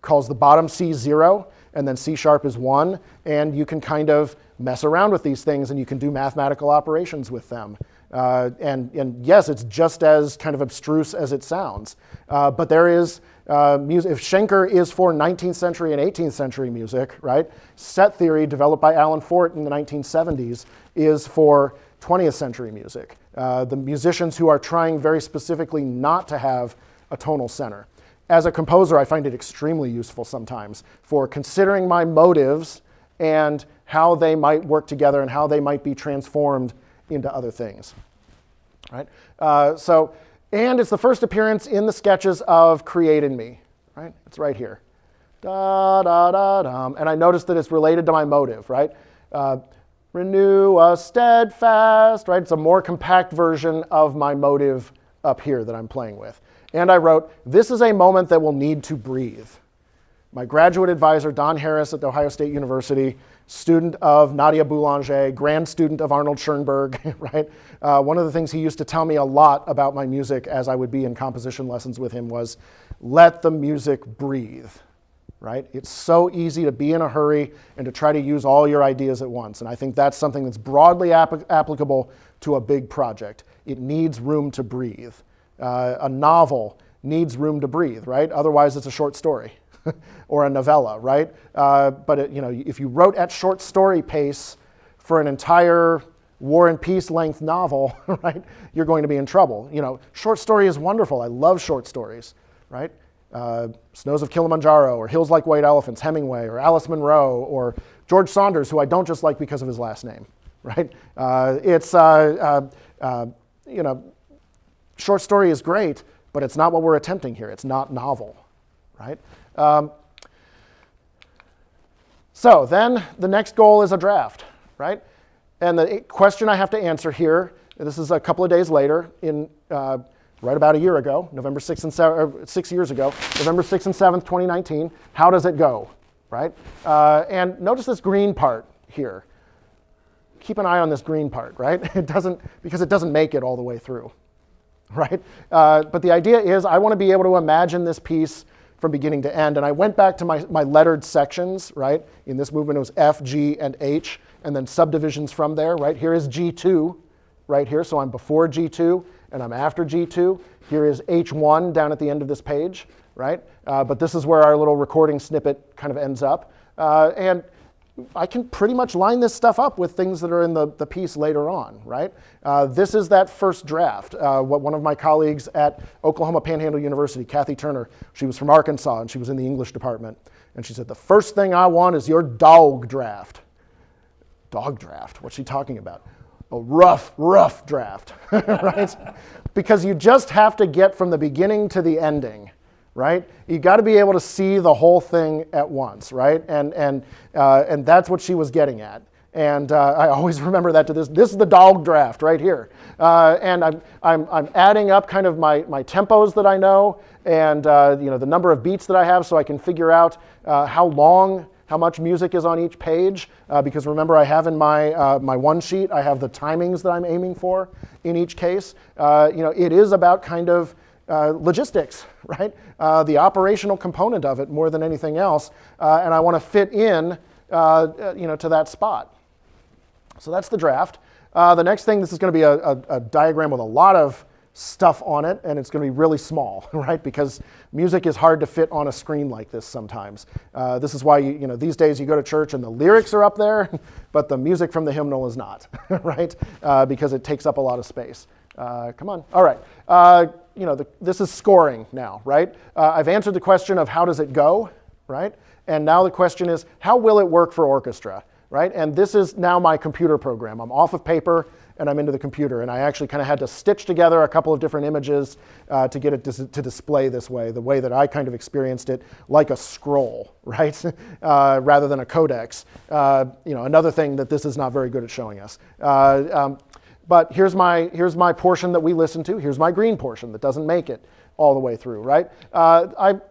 calls the bottom C 0, and then C sharp is 1, and you can kind of mess around with these things and you can do mathematical operations with them. And yes, it's just as kind of abstruse as it sounds. But there is music. If Schenker is for 19th century and 18th century music, right? Set theory, developed by Alan Fort in the 1970s, is for 20th century music. The musicians who are trying very specifically not to have a tonal center. As a composer, I find it extremely useful sometimes for considering my motives and how they might work together and how they might be transformed into other things, right? And it's the first appearance in the sketches of Create in Me, right? It's right here. Da, da, da, dum. And I noticed that it's related to my motive, right? Renew us steadfast, right? It's a more compact version of my motive up here that I'm playing with. And I wrote, this is a moment that will need to breathe. My graduate advisor, Don Harris at The Ohio State University, student of Nadia Boulanger, grand student of Arnold Schoenberg, right? One of the things he used to tell me a lot about my music as I would be in composition lessons with him was, let the music breathe, right? It's so easy to be in a hurry and to try to use all your ideas at once. And I think that's something that's broadly applicable to a big project. It needs room to breathe. A novel needs room to breathe, right? Otherwise, it's a short story or a novella, right? But if you wrote at short story pace for an entire War and Peace length novel, right, you're going to be in trouble. Short story is wonderful. I love short stories, right? Snows of Kilimanjaro, or Hills Like White Elephants, Hemingway, or Alice Munro, or George Saunders, who I don't just like because of his last name, right? Short story is great, but it's not what we're attempting here. It's not novel, right? So then the next goal is a draft, right? And the question I have to answer here, this is a couple of days later, in right about a year ago, November 6th and 7th, 6 years ago, November 6th and 7th, 2019, how does it go, right? And notice this green part here. Keep an eye on this green part, right? Because it doesn't make it all the way through, right? But the idea is I want to be able to imagine this piece from beginning to end. And I went back to my lettered sections, right? In this movement, it was F, G, and H, and then subdivisions from there, right? Here is G2, right here. So I'm before G2, and I'm after G2. Here is H1 down at the end of this page, right? But this is where our little recording snippet kind of ends up. And I can pretty much line this stuff up with things that are in the piece later on, right? This is that first draft. What one of my colleagues at Oklahoma Panhandle University, Kathy Turner, she was from Arkansas and she was in the English department. And she said, the first thing I want is your dog draft. Dog draft, what's she talking about? A rough draft, right? Because you just have to get from the beginning to the ending, right? You got to be able to see the whole thing at once, right? And that's what she was getting at. And I always remember that to this. This is the dog draft right here. And I'm adding up kind of my tempos that I know, and the number of beats that I have, so I can figure out how long how much music is on each page, because remember I have in my, my one sheet, I have the timings that I'm aiming for in each case. It is about kind of logistics, right? The operational component of it more than anything else, and I want to fit in, to that spot. So that's the draft. The next thing, this is going to be a diagram with a lot of stuff on it, and it's going to be really small, right? Because music is hard to fit on a screen like this sometimes. This is why these days you go to church and the lyrics are up there, but the music from the hymnal is not, right? Because it takes up a lot of space. Come on. All right. This is scoring now, right? I've answered the question of how does it go, right? And now the question is, how will it work for orchestra, right? And this is now my computer program. I'm off of paper and I'm into the computer. And I actually kind of had to stitch together a couple of different images to get it to display this way, the way that I kind of experienced it, like a scroll, right? Rather than a codex. Another thing that this is not very good at showing us. But here's my portion that we listen to. Here's my green portion that doesn't make it all the way through, right?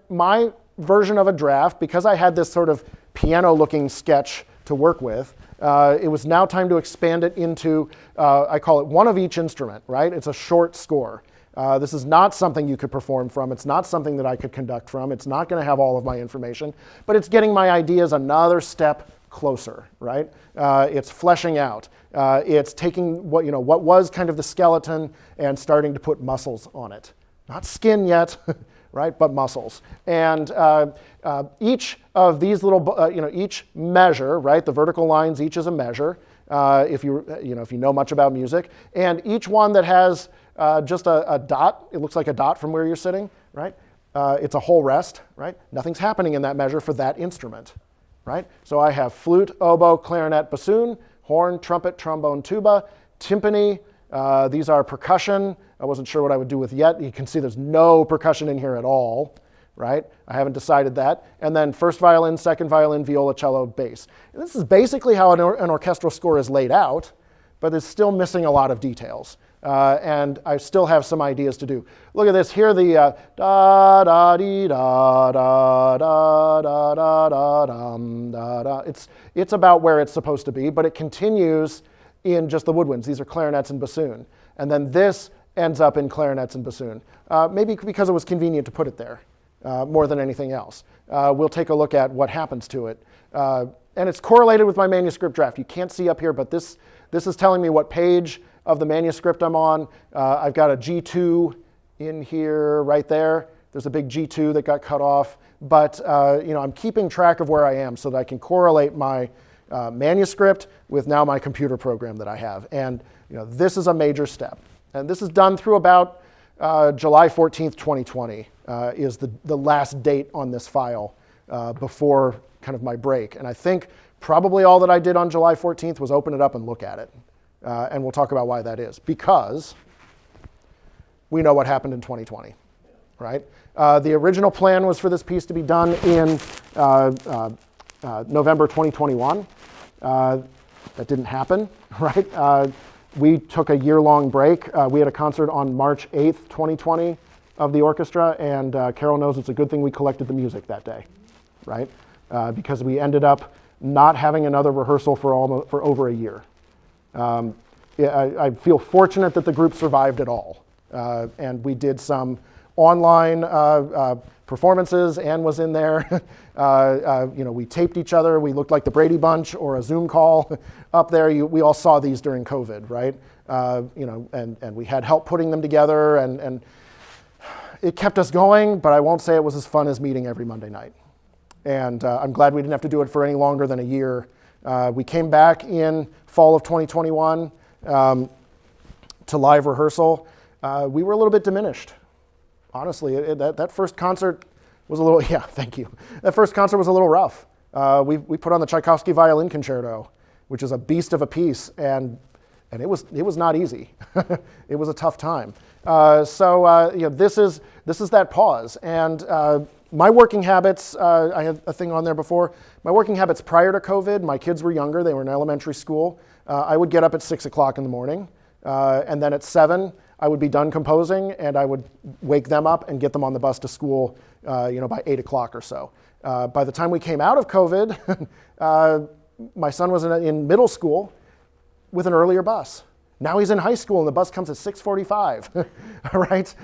My version of a draft, because I had this sort of piano-looking sketch to work with, it was now time to expand it into, I call it one of each instrument, right? It's a short score. This is not something you could perform from. It's not something that I could conduct from. It's not going to have all of my information, but it's getting my ideas another step closer, right? It's fleshing out. It's taking what was kind of the skeleton and starting to put muscles on it. Not skin yet, right? But muscles. And each of these little, each measure, right? The vertical lines, each is a measure. If you know much about music, and each one that has just a dot, it looks like a dot from where you're sitting, right? It's a whole rest, right? Nothing's happening in that measure for that instrument, right? So I have flute, oboe, clarinet, bassoon, horn, trumpet, trombone, tuba, timpani. These are percussion. I wasn't sure what I would do with yet. You can see there's no percussion in here at all, right? I haven't decided that. And then first violin, second violin, viola, cello, bass. And this is basically how an orchestral score is laid out, but it's still missing a lot of details. And I still have some ideas to do. Look at this. Here the da da dee da da da da da da dum da da. It's about where it's supposed to be, but it continues in just the woodwinds. These are clarinets and bassoon. And then this ends up in clarinets and bassoon. Maybe because it was convenient to put it there more than anything else. We'll take a look at what happens to it. And it's correlated with my manuscript draft. You can't see up here, but this is telling me what page of the manuscript I'm on. I've got a G2 in here right there. There's a big G2 that got cut off. But I'm keeping track of where I am so that I can correlate my manuscript with now my computer program that I have. And this is a major step. And this is done through about July 14th, 2020 is the last date on this file before kind of my break. And I think probably all that I did on July 14th was open it up and look at it. And we'll talk about why that is. Because we know what happened in 2020, right? The original plan was for this piece to be done in November 2021. That didn't happen, right? We took a year-long break. We had a concert on March 8th, 2020 of the orchestra, and Carol knows it's a good thing we collected the music that day, right? Because we ended up not having another rehearsal for over a year. I feel fortunate that the group survived it all. And we did some online performances. Anne was in there. We taped each other. We looked like the Brady Bunch or a Zoom call up there. We all saw these during COVID, right? And we had help putting them together, and it kept us going, but I won't say it was as fun as meeting every Monday night. And I'm glad we didn't have to do it for any longer than a year. We came back in fall of 2021 to live rehearsal. We were a little bit diminished. Honestly, that first concert was a little, yeah, thank you. That first concert was a little rough. We put on the Tchaikovsky Violin Concerto, which is a beast of a piece, and it was not easy. It was a tough time. This is that pause. And my working habits, I had a thing on there before. My working habits prior to COVID, my kids were younger, they were in elementary school. I would get up at 6 o'clock in the morning, and then at 7, I would be done composing and I would wake them up and get them on the bus to school by 8 o'clock or so. By the time we came out of COVID, my son was in middle school with an earlier bus. Now he's in high school and the bus comes at 6:45, right?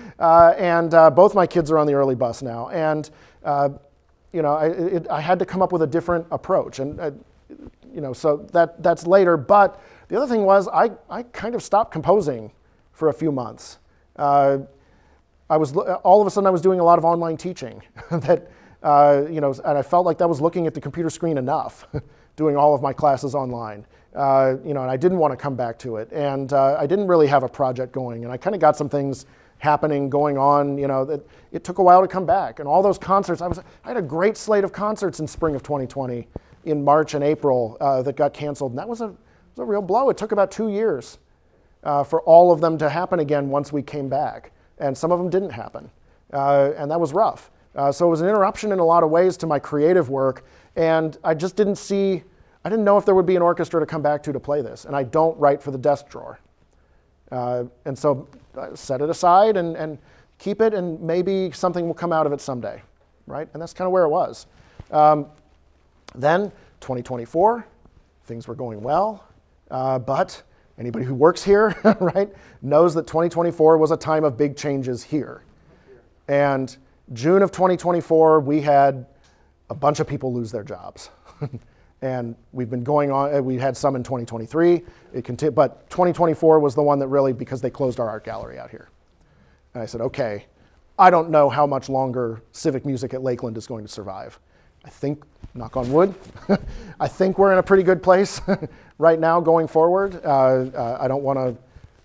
And both my kids are on the early bus now. And I had to come up with a different approach. And so that's later. But the other thing was I kind of stopped composing for a few months. All of a sudden I was doing a lot of online teaching and I felt like that was looking at the computer screen enough, doing all of my classes online. And I didn't want to come back to it. And I didn't really have a project going. And I kind of got some things happening, going on, that it took a while to come back. And all those concerts, I had a great slate of concerts in spring of 2020, in March and April, that got canceled. And that was a real blow. It took about 2 years for all of them to happen again once we came back. And some of them didn't happen. And that was rough. So it was an interruption in a lot of ways to my creative work. And I just didn't know if there would be an orchestra to come back to play this. And I don't write for the desk drawer. And so I set it aside and keep it, and maybe something will come out of it someday, right? And that's kind of where it was. Then 2024, things were going well, but anybody who works here, right, knows that 2024 was a time of big changes here. And June of 2024, we had a bunch of people lose their jobs. And we've been going on, we had some in 2023, but 2024 was the one that really, because they closed our art gallery out here. And I said, okay, I don't know how much longer civic music at Lakeland is going to survive. I think, knock on wood, I think we're in a pretty good place right now going forward. I don't want to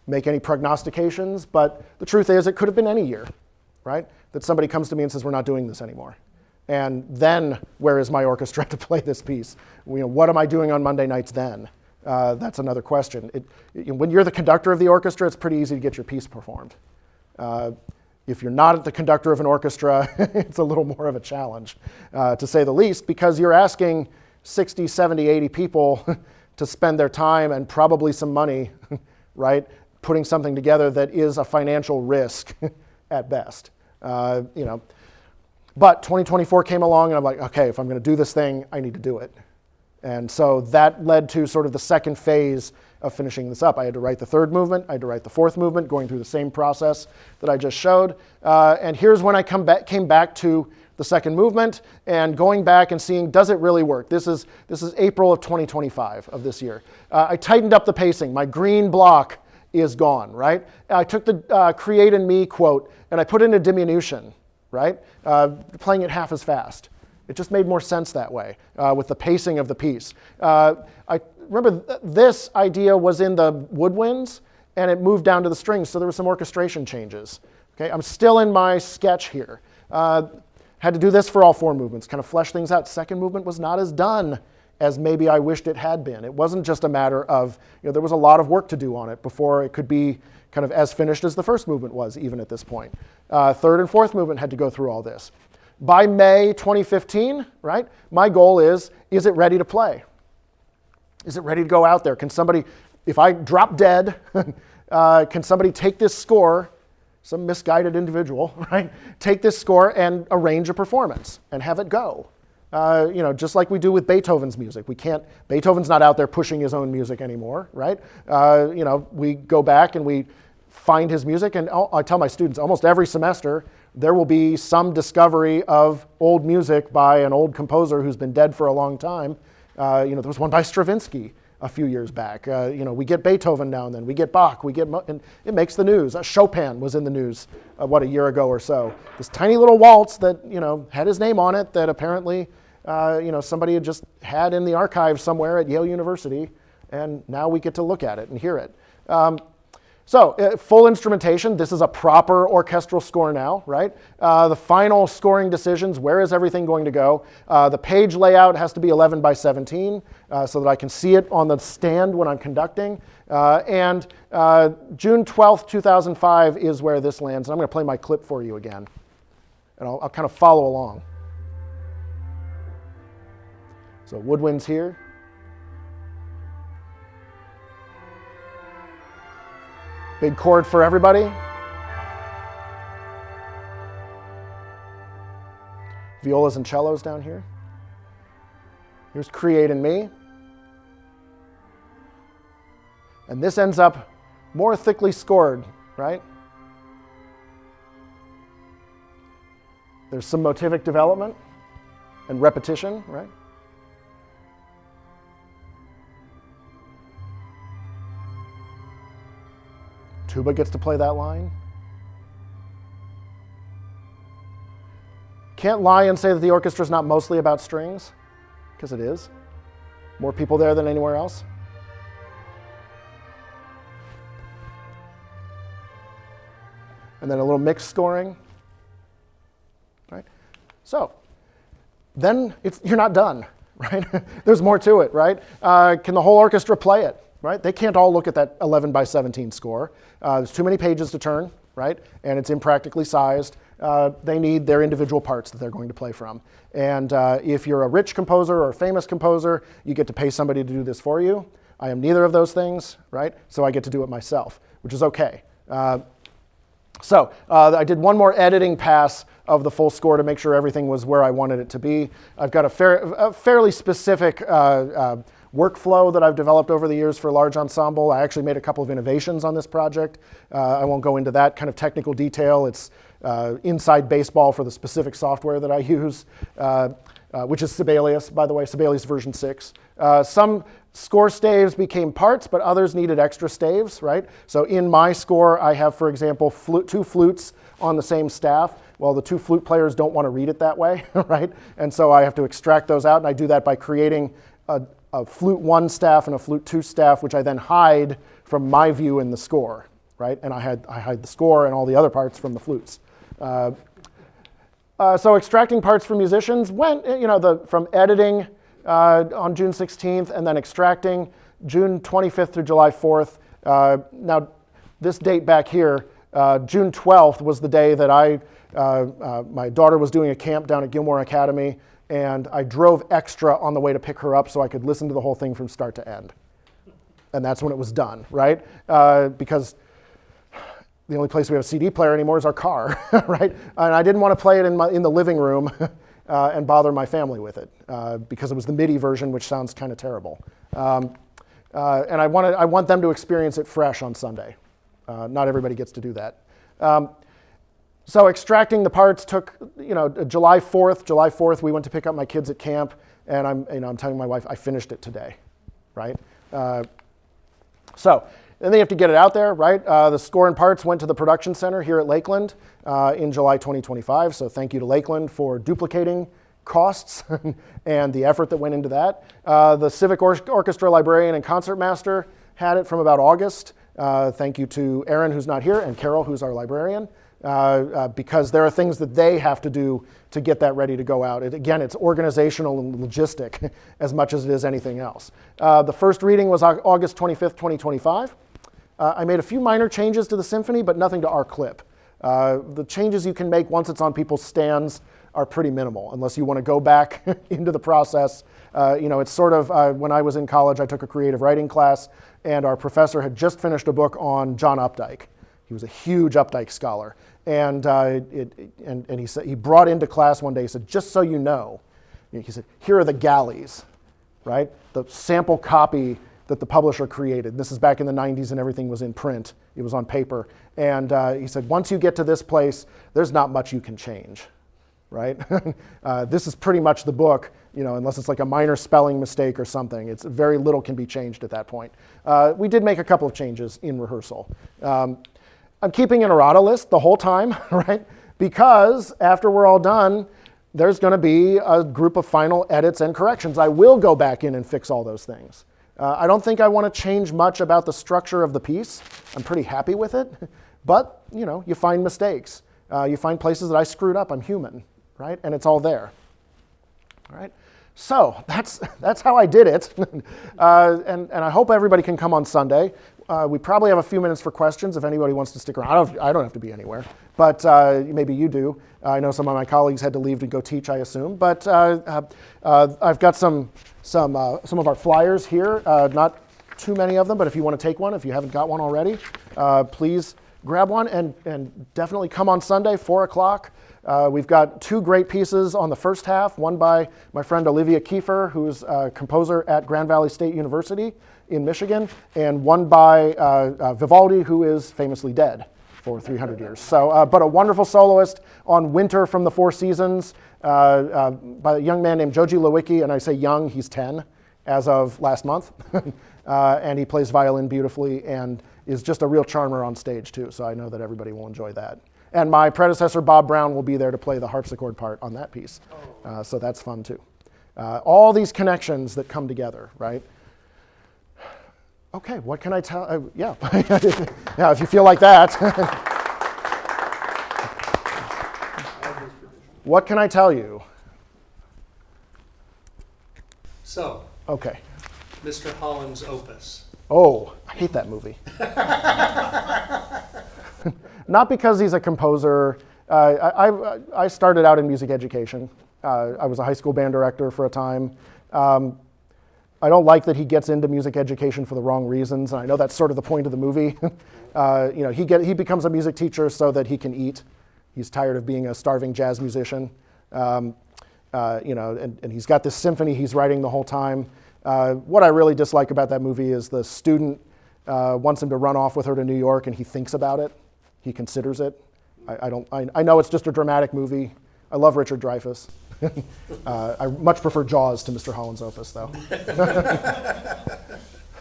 make any prognostications, but the truth is it could have been any year, right? That somebody comes to me and says, we're not doing this anymore. And then, where is my orchestra to play this piece? What am I doing on Monday nights then? That's another question. When you're the conductor of the orchestra, it's pretty easy to get your piece performed. If you're not the conductor of an orchestra, it's a little more of a challenge, to say the least, because you're asking 60, 70, 80 people to spend their time and probably some money, right, putting something together that is a financial risk at best. But 2024 came along and I'm like, okay, if I'm going to do this thing, I need to do it. And so that led to sort of the second phase of finishing this up. I had to write the third movement, I had to write the fourth movement, going through the same process that I just showed. And here's when I came back to the second movement and going back and seeing, does it really work? This is April of 2025 of this year. I tightened up the pacing. My green block is gone, right? I took the create in me quote and I put it in a diminution, right? Playing it half as fast. It just made more sense that way with the pacing of the piece. I remember this idea was in the woodwinds and it moved down to the strings, so there were some orchestration changes. Okay, I'm still in my sketch here. Had to do this for all four movements, kind of flesh things out. Second movement was not as done as maybe I wished it had been. It wasn't just a matter of, there was a lot of work to do on it before it could be kind of as finished as the first movement was, even at this point. Third and fourth movement had to go through all this. By May 2015, right, my goal is it ready to play? Is it ready to go out there? Can somebody, if I drop dead, can somebody take this score, some misguided individual, right, take this score and arrange a performance and have it go? Just like we do with Beethoven's music. Beethoven's not out there pushing his own music anymore, right? We go back and we find his music, and I tell my students almost every semester there will be some discovery of old music by an old composer who's been dead for a long time. There was one by Stravinsky a few years back. We get Beethoven now and then, we get Bach, and it makes the news. Chopin was in the news, a year ago or so. This tiny little waltz that, had his name on it that apparently, somebody had just had in the archive somewhere at Yale University, and now we get to look at it and hear it. So full instrumentation, this is a proper orchestral score now, right? The final scoring decisions, where is everything going to go? The page layout has to be 11 by 17 so that I can see it on the stand when I'm conducting. And June 12th, 2005 is where this lands. And I'm going to play my clip for you again. And I'll kind of follow along. So woodwinds here. Big chord for everybody. Violas and cellos down here. Here's Create in Me. And this ends up more thickly scored, right? There's some motivic development and repetition, right? Tuba gets to play that line. Can't lie and say that the orchestra is not mostly about strings, because it is. More people there than anywhere else. And then a little mixed scoring. Right? So, then you're not done, right? There's more to it, right? Can the whole orchestra play it, right? They can't all look at that 11 by 17 score. There's too many pages to turn, right? And it's impractically sized. They need their individual parts that they're going to play from. And if you're a rich composer or a famous composer, you get to pay somebody to do this for you. I am neither of those things, right? So I get to do it myself, which is okay. So I did one more editing pass of the full score to make sure everything was where I wanted it to be. I've got a fairly specific workflow that I've developed over the years for a large ensemble. I actually made a couple of innovations on this project. I won't go into that kind of technical detail. It's inside baseball for the specific software that I use, which is Sibelius, by the way, Sibelius version 6. Some score staves became parts, but others needed extra staves, right? So in my score, I have, for example, two flutes on the same staff. Well, the two flute players don't want to read it that way, right? And so I have to extract those out, and I do that by creating a flute 1 staff and a flute 2 staff, which I then hide from my view in the score, right? And I hide the score and all the other parts from the flutes. So extracting parts from musicians went, from editing on June 16th and then extracting June 25th through July 4th. Now, this date back here, June 12th was the day that my daughter was doing a camp down at Gilmore Academy, and I drove extra on the way to pick her up so I could listen to the whole thing from start to end. And that's when it was done, right? Because the only place we have a CD player anymore is our car, right? And I didn't want to play it in the living room and bother my family with it because it was the MIDI version, which sounds kind of terrible. And I want them to experience it fresh on Sunday. Not everybody gets to do that. So extracting the parts took, July 4th, we went to pick up my kids at camp, and I'm telling my wife I finished it today, right? So then they have to get it out there, right? The score and parts went to the production center here at Lakeland in July 2025. So thank you to Lakeland for duplicating costs and the effort that went into that. The Civic Orchestra librarian and concertmaster had it from about August. Thank you to Aaron, who's not here, and Carol, who's our librarian. Because there are things that they have to do to get that ready to go out. Again, it's organizational and logistic as much as it is anything else. The first reading was August 25th, 2025. I made a few minor changes to the symphony, but nothing to our clip. The changes you can make once it's on people's stands are pretty minimal, unless you want to go back into the process. It's sort of, when I was in college, I took a creative writing class, and our professor had just finished a book on John Updike. He was a huge Updike scholar. And he said, he brought into class one day, he said, just so you know, he said, here are the galleys, right? The sample copy that the publisher created. This is back in the 90s and everything was in print. It was on paper. And he said, once you get to this place, there's not much you can change, right? This is pretty much the book, unless it's like a minor spelling mistake or something. It's very little can be changed at that point. We did make a couple of changes in rehearsal. I'm keeping an errata list the whole time, right? Because after we're all done, there's going to be a group of final edits and corrections. I will go back in and fix all those things. I don't think I want to change much about the structure of the piece. I'm pretty happy with it. But, you find mistakes. You find places that I screwed up. I'm human, right? And it's all there. All right? So that's how I did it. And I hope everybody can come on Sunday. We probably have a few minutes for questions if anybody wants to stick around. I don't have to be anywhere, but maybe you do. I know some of my colleagues had to leave to go teach, I assume. But I've got some of our flyers here, not too many of them, but if you want to take one, if you haven't got one already, please grab one, and definitely come on Sunday, 4 o'clock. We've got 2 great pieces on the first half, one by my friend Olivia Kiefer, who's a composer at Grand Valley State University in Michigan, and one by Vivaldi, who is famously dead for 300 years. So, but a wonderful soloist on Winter from the Four Seasons by a young man named Joji Lewicki, and I say young, he's 10 as of last month, and he plays violin beautifully and is just a real charmer on stage too, so I know that everybody will enjoy that. And my predecessor, Bob Brown, will be there to play the harpsichord part on that piece, so that's fun too. All these connections that come together, right? Okay, what can I tell? Yeah, yeah, if you feel like that. What can I tell you? So, okay. Mr. Holland's Opus. Oh, I hate that movie. Not because he's a composer. I started out in music education. I was a high school band director for a time. I don't like that he gets into music education for the wrong reasons, and I know that's sort of the point of the movie. He becomes a music teacher so that he can eat. He's tired of being a starving jazz musician. And he's got this symphony he's writing the whole time. What I really dislike about that movie is the student wants him to run off with her to New York, and he thinks about it. He considers it. I know it's just a dramatic movie. I love Richard Dreyfuss. I much prefer Jaws to Mr. Holland's Opus, though.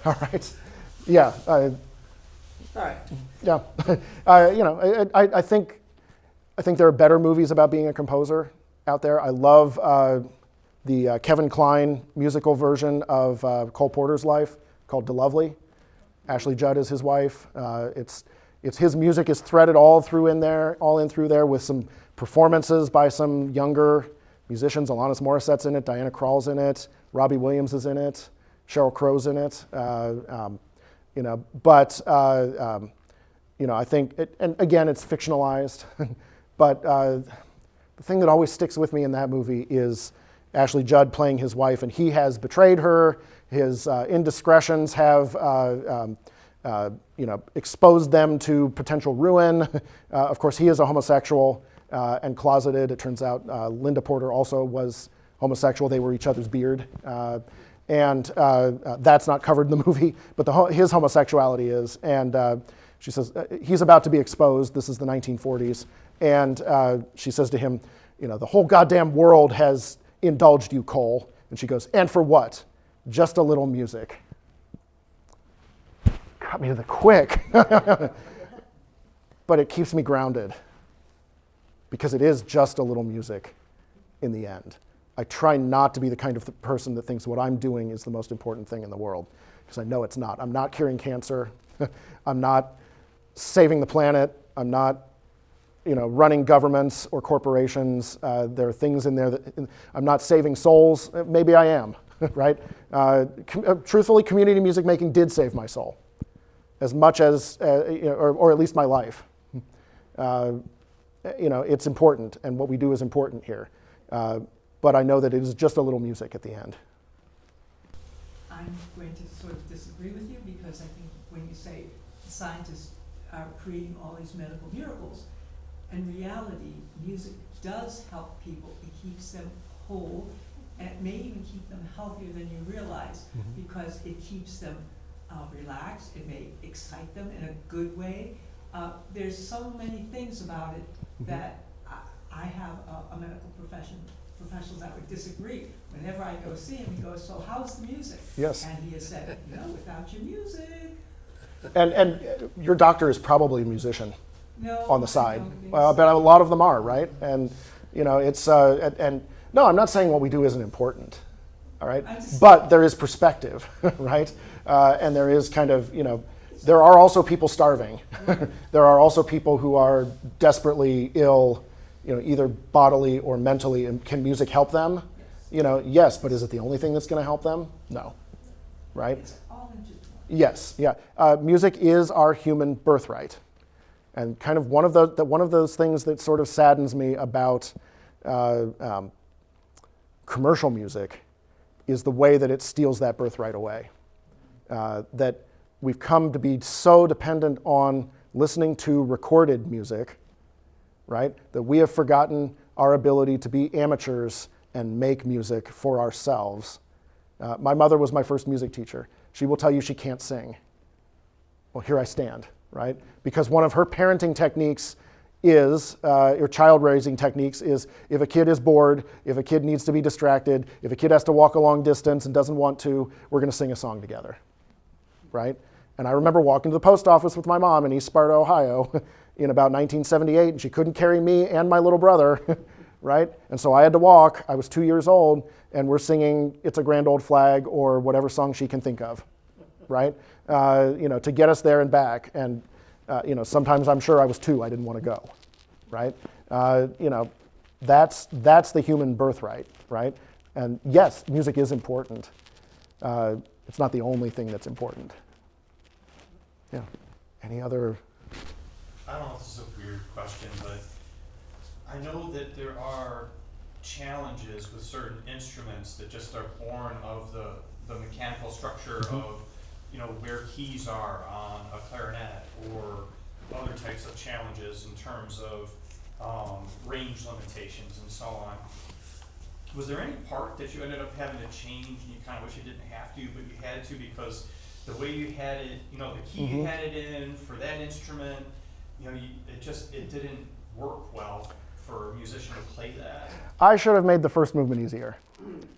All right. Yeah. All right. Yeah. I think there are better movies about being a composer out there. I love the Kevin Kline musical version of Cole Porter's life called DeLovely. Ashley Judd is his wife. It's his music is threaded all in through there with some performances by some younger musicians. Alanis Morissette's in it, Diana Krall's in it, Robbie Williams is in it, Sheryl Crow's in it. I think, and again, it's fictionalized, but the thing that always sticks with me in that movie is Ashley Judd playing his wife, and he has betrayed her. His indiscretions have exposed them to potential ruin. Of course, he is a homosexual and closeted. It turns out Linda Porter also was homosexual. They were each other's beard. And that's not covered in the movie, but his homosexuality is. And she says, he's about to be exposed. This is the 1940s. And she says to him, the whole goddamn world has indulged you, Cole. And she goes, and for what? Just a little music. Cut me to the quick. But it keeps me grounded because it is just a little music in the end. I try not to be the kind of person that thinks what I'm doing is the most important thing in the world, because I know it's not. I'm not curing cancer. I'm not saving the planet. I'm not running governments or corporations. There are things in there that I'm not saving souls. Maybe I am, right? Truthfully, community music making did save my soul, as much as, or at least my life. It's important, and what we do is important here. But I know that it is just a little music at the end. I'm going to sort of disagree with you, because I think when you say scientists are creating all these medical miracles, in reality, music does help people. It keeps them whole, and it may even keep them healthier than you realize, because it keeps them relaxed. It may excite them in a good way. There's so many things about it that I have a medical professionals that would disagree. Whenever I go see him, he goes, so how's the music? Yes. And he has said, without your music. And your doctor is probably a musician. No, on the side. I don't think But a lot of them are, right? And it's and no, I'm not saying what we do isn't important, all right? But there is perspective, right? And there is kind of there are also people starving. There are also people who are desperately ill, either bodily or mentally. And can music help them? Yes, but is it the only thing that's going to help them? No, right? it's all intertwined. Yes, yeah. Music is our human birthright. And kind of one of those things that sort of saddens me about commercial music is the way that it steals that birthright away. that we've come to be so dependent on listening to recorded music, right, that we have forgotten our ability to be amateurs and make music for ourselves. My mother was my first music teacher. She will tell you she can't sing. Well, here I stand, right? Because one of her parenting techniques is, or child raising techniques is, if a kid is bored, if a kid needs to be distracted, if a kid has to walk a long distance and doesn't want to, we're gonna sing a song together, right? And I remember walking to the post office with my mom in East Sparta, Ohio in about 1978, and she couldn't carry me and my little brother, right? And so I had to walk. I was 2 years old, and we're singing It's a Grand Old Flag or whatever song she can think of, right? To get us there and back. And sometimes I'm sure I was 2, I didn't want to go, right? That's the human birthright, right? And yes, music is important. It's not the only thing that's important. Yeah. Any other? I don't know if this is a weird question, but I know that there are challenges with certain instruments that just are born of the mechanical structure of, where keys are on a clarinet, or other types of challenges in terms of range limitations and so on. Was there any part that you ended up having to change and you kind of wish you didn't have to, but you had to because the way you had it, the key you had it in for that instrument, it didn't work well for a musician to play that? I should have made the first movement easier.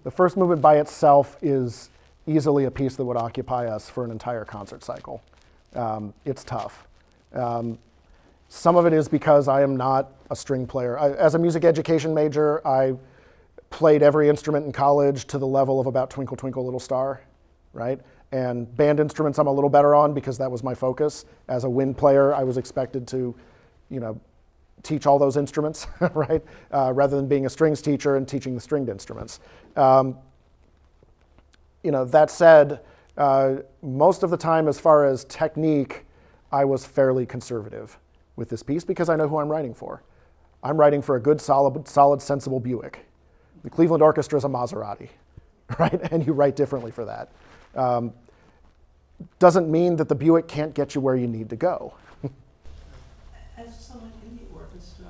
The first movement by itself is easily a piece that would occupy us for an entire concert cycle. It's tough. Some of it is because I am not a string player. As a music education major, I played every instrument in college to the level of about Twinkle Twinkle Little Star, right? And band instruments I'm a little better on because that was my focus. As a wind player, I was expected to, teach all those instruments, right? Rather than being a strings teacher and teaching the stringed instruments. That said, most of the time as far as technique, I was fairly conservative with this piece because I know who I'm writing for. I'm writing for a good, solid, sensible Buick. The Cleveland Orchestra is a Maserati, right? And you write differently for that. Doesn't mean that the Buick can't get you where you need to go. As someone in the orchestra,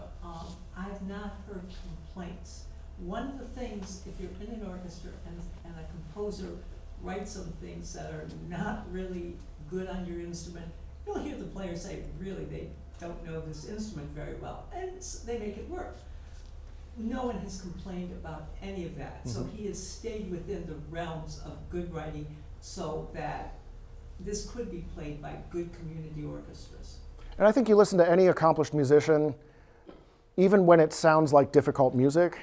I've not heard complaints. One of the things, if you're in an orchestra and a composer writes some things that are not really good on your instrument, you'll hear the player say, really, they don't know this instrument very well, and they make it work. No one has complained about any of that. So he has stayed within the realms of good writing so that this could be played by good community orchestras. And I think you listen to any accomplished musician, even when it sounds like difficult music,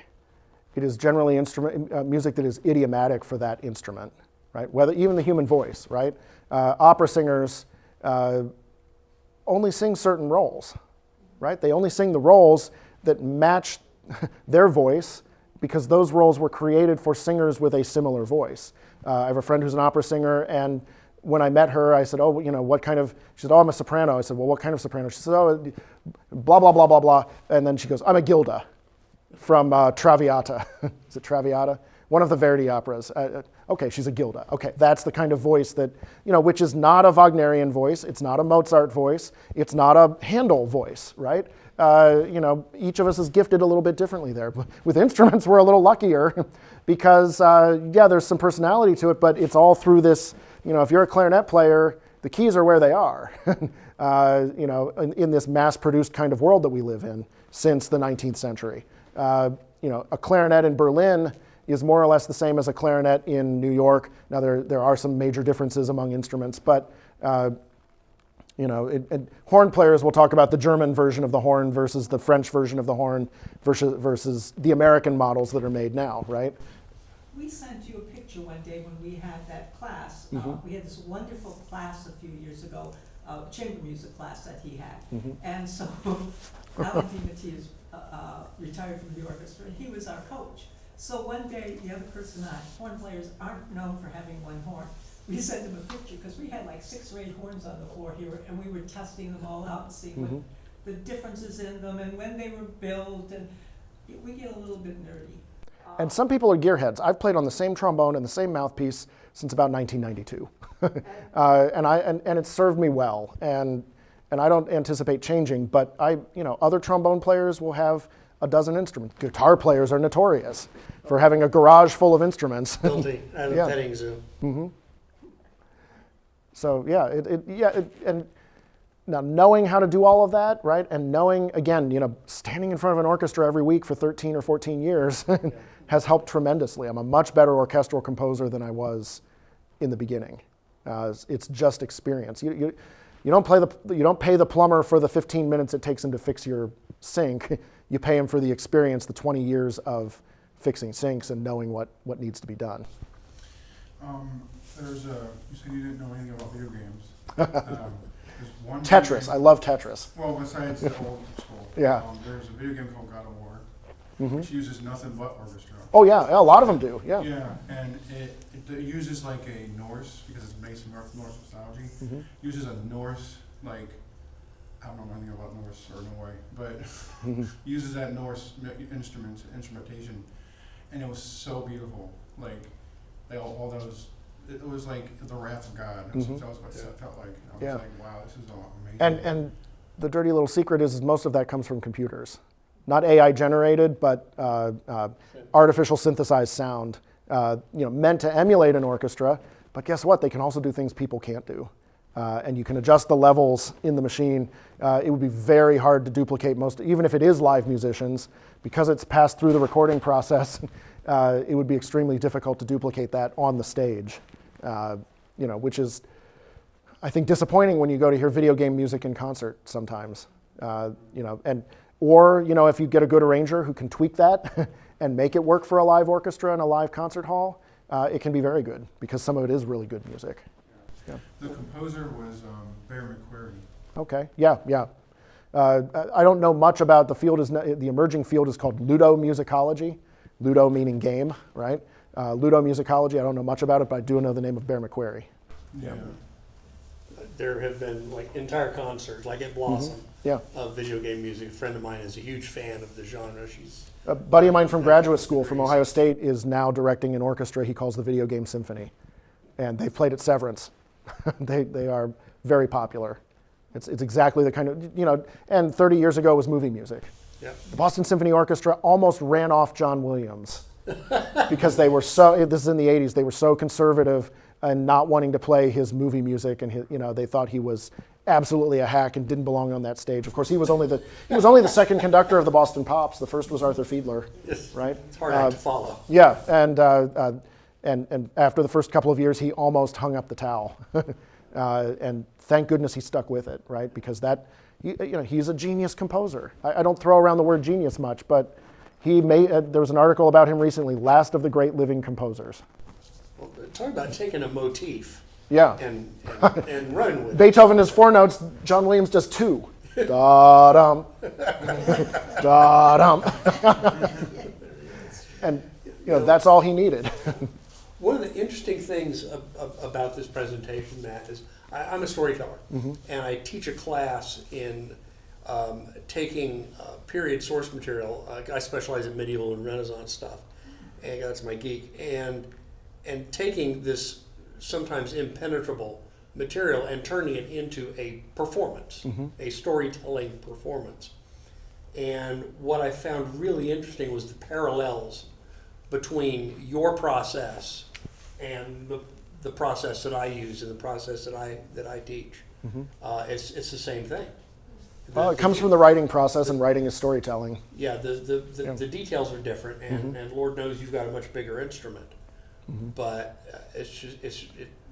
it is generally music that is idiomatic for that instrument, right? Whether even the human voice, right? Opera singers only sing certain roles, right? They only sing the roles that match their voice because those roles were created for singers with a similar voice. I have a friend who's an opera singer, and when I met her, I said, oh, what kind of, she said, oh, I'm a soprano. I said, well, what kind of soprano? She said, oh, blah, blah, blah, blah, blah. And then she goes, I'm a Gilda from Traviata. Is it Traviata? One of the Verdi operas. Okay, she's a Gilda. Okay, that's the kind of voice that, which is not a Wagnerian voice. It's not a Mozart voice. It's not a Handel voice, right? Each of us is gifted a little bit differently there. With instruments, we're a little luckier because, there's some personality to it, but it's all through this, if you're a clarinet player, the keys are where they are, in this mass-produced kind of world that we live in since the 19th century. A clarinet in Berlin is more or less the same as a clarinet in New York. Now, there are some major differences among instruments, but horn players will talk about the German version of the horn versus the French version of the horn versus the American models that are made now, right? We sent you a picture one day when we had that class. We had this wonderful class a few years ago, chamber music class that he had. And so Alan DiMattei is retired from the orchestra, and he was our coach. So one day, the other person, horn players aren't known for having one horn. We sent him a picture because we had like 6 or 8 horns on the floor here, and we were testing them all out and seeing what the differences in them and when they were built, and we get a little bit nerdy. And some people are gearheads. I've played on the same trombone and the same mouthpiece since about 1992. And it's served me well, and I don't anticipate changing, but other trombone players will have a dozen instruments. Guitar players are notorious for having a garage full of instruments. Guilty. I have a Yeah. petting zoo. So and now knowing how to do all of that, right, and knowing, again, standing in front of an orchestra every week for 13 or 14 years has helped tremendously. I'm a much better orchestral composer than I was in the beginning. It's just experience. You don't pay the plumber for the 15 minutes it takes him to fix your sink. You pay him for the experience, the 20 years of fixing sinks and knowing what needs to be done. You said you didn't know anything about video games. There's one Tetris. I love Tetris. Well, besides the old school. Yeah. There's a video game called God of War, which uses nothing but orchestra. Oh yeah, a lot of them do. Yeah. Yeah, and it uses like a Norse, because it's based on Norse mythology, uses a Norse, like, I don't know anything about Norse or Norway, but uses that Norse instrumentation, and it was so beautiful. Like, all those, it was like the wrath of God. That was what it felt like. I was like, wow, this is all amazing. And the dirty little secret is most of that comes from computers. Not AI generated, but artificial synthesized sound, meant to emulate an orchestra. But guess what? They can also do things people can't do. And you can adjust the levels in the machine. It would be very hard to duplicate even if it is live musicians, because it's passed through the recording process. It would be extremely difficult to duplicate that on the stage, which is, I think, disappointing when you go to hear video game music in concert sometimes. Or if you get a good arranger who can tweak that and make it work for a live orchestra in a live concert hall, it can be very good, because some of it is really good music. Yeah. The composer was Bear McQuarrie. Okay, yeah. I don't know much about the field. The emerging field is called ludomusicology. Ludo meaning game, right? Ludomusicology, I don't know much about it, but I do know the name of Bear McQuarrie. Yeah. There have been like entire concerts, like at Blossom, Yeah. of video game music. A friend of mine is a huge fan of the genre. She's A buddy of mine from graduate school from Ohio State is now directing an orchestra he calls the Video Game Symphony. And they've played at Severance. They are very popular. It's exactly the kind of, and 30 years ago it was movie music. Yep. The Boston Symphony Orchestra almost ran off John Williams because they were this is in the 80s, they were so conservative and not wanting to play his movie music, and they thought he was absolutely a hack and didn't belong on that stage. Of course, he was only the second conductor of the Boston Pops. The first was Arthur Fiedler, right? It's hard to follow. Yeah, and after the first couple of years, he almost hung up the towel, and thank goodness he stuck with it, right? Because he's a genius composer. I don't throw around the word genius much, but there was an article about him recently, last of the great living composers. Well, talk about taking a motif Yeah. and running with it. Beethoven does 4 notes, John Williams does 2. Da-dum, da-dum. And that's all he needed. One of the interesting things about this presentation, Matt, is I'm a storyteller, and I teach a class in taking period source material. I specialize in medieval and Renaissance stuff, and that's my geek. And taking this sometimes impenetrable material and turning it into a performance, a storytelling performance. And what I found really interesting was the parallels between your process and the process that I use and the process that I teach. It's the same thing. Well, it comes from the writing process, and writing is storytelling. Yeah, the details are different, and Lord knows you've got a much bigger instrument. But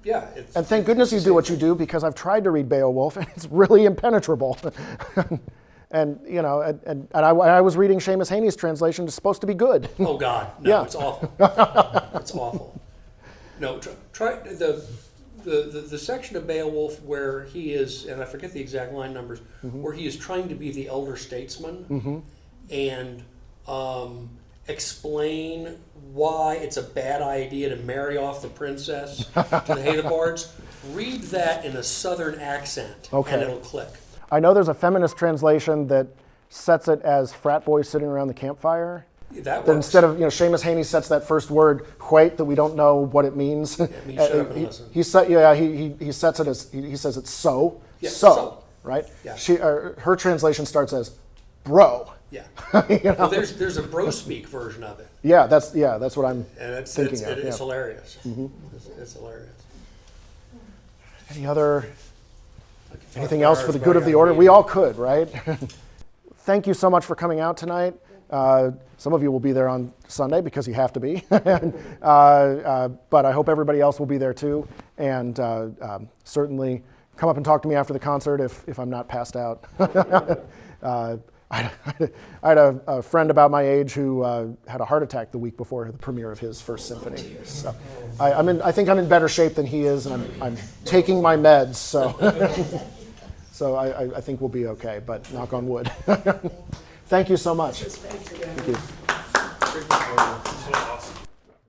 And thank goodness you do what you do, because I've tried to read Beowulf, and it's really impenetrable. And I was reading Seamus Haney's translation. It's supposed to be good. Oh God, no, Yeah. it's awful. It's awful. No, try the section of Beowulf where he is, and I forget the exact line numbers, where he is trying to be the elder statesman and explain why it's a bad idea to marry off the princess to the Haythebards. Read that in a southern accent, and it'll click. I know there's a feminist translation that sets it as frat boys sitting around the campfire, That That works. instead of, Seamus Haney sets that first word, "wait," that we don't know what it means. It means shut up and listen. he sets it as, he says it's so, Yeah, so, so. right? Yeah. Her translation starts as bro. Yeah. You know? Well, there's a bro speak version of it, Yeah, that's what I'm and it's thinking of. it's Yeah. hilarious. It's hilarious. Anything else for the good of the order? We all could, right? Thank you so much for coming out tonight. Some of you will be there on Sunday because you have to be. But I hope everybody else will be there too. And certainly come up and talk to me after the concert if I'm not passed out. I had a friend about my age who had a heart attack the week before the premiere of his first symphony. So I think I'm in better shape than he is, and I'm taking my meds. So so I think we'll be okay. But knock on wood. Thank you so much. Thank you. Thank you.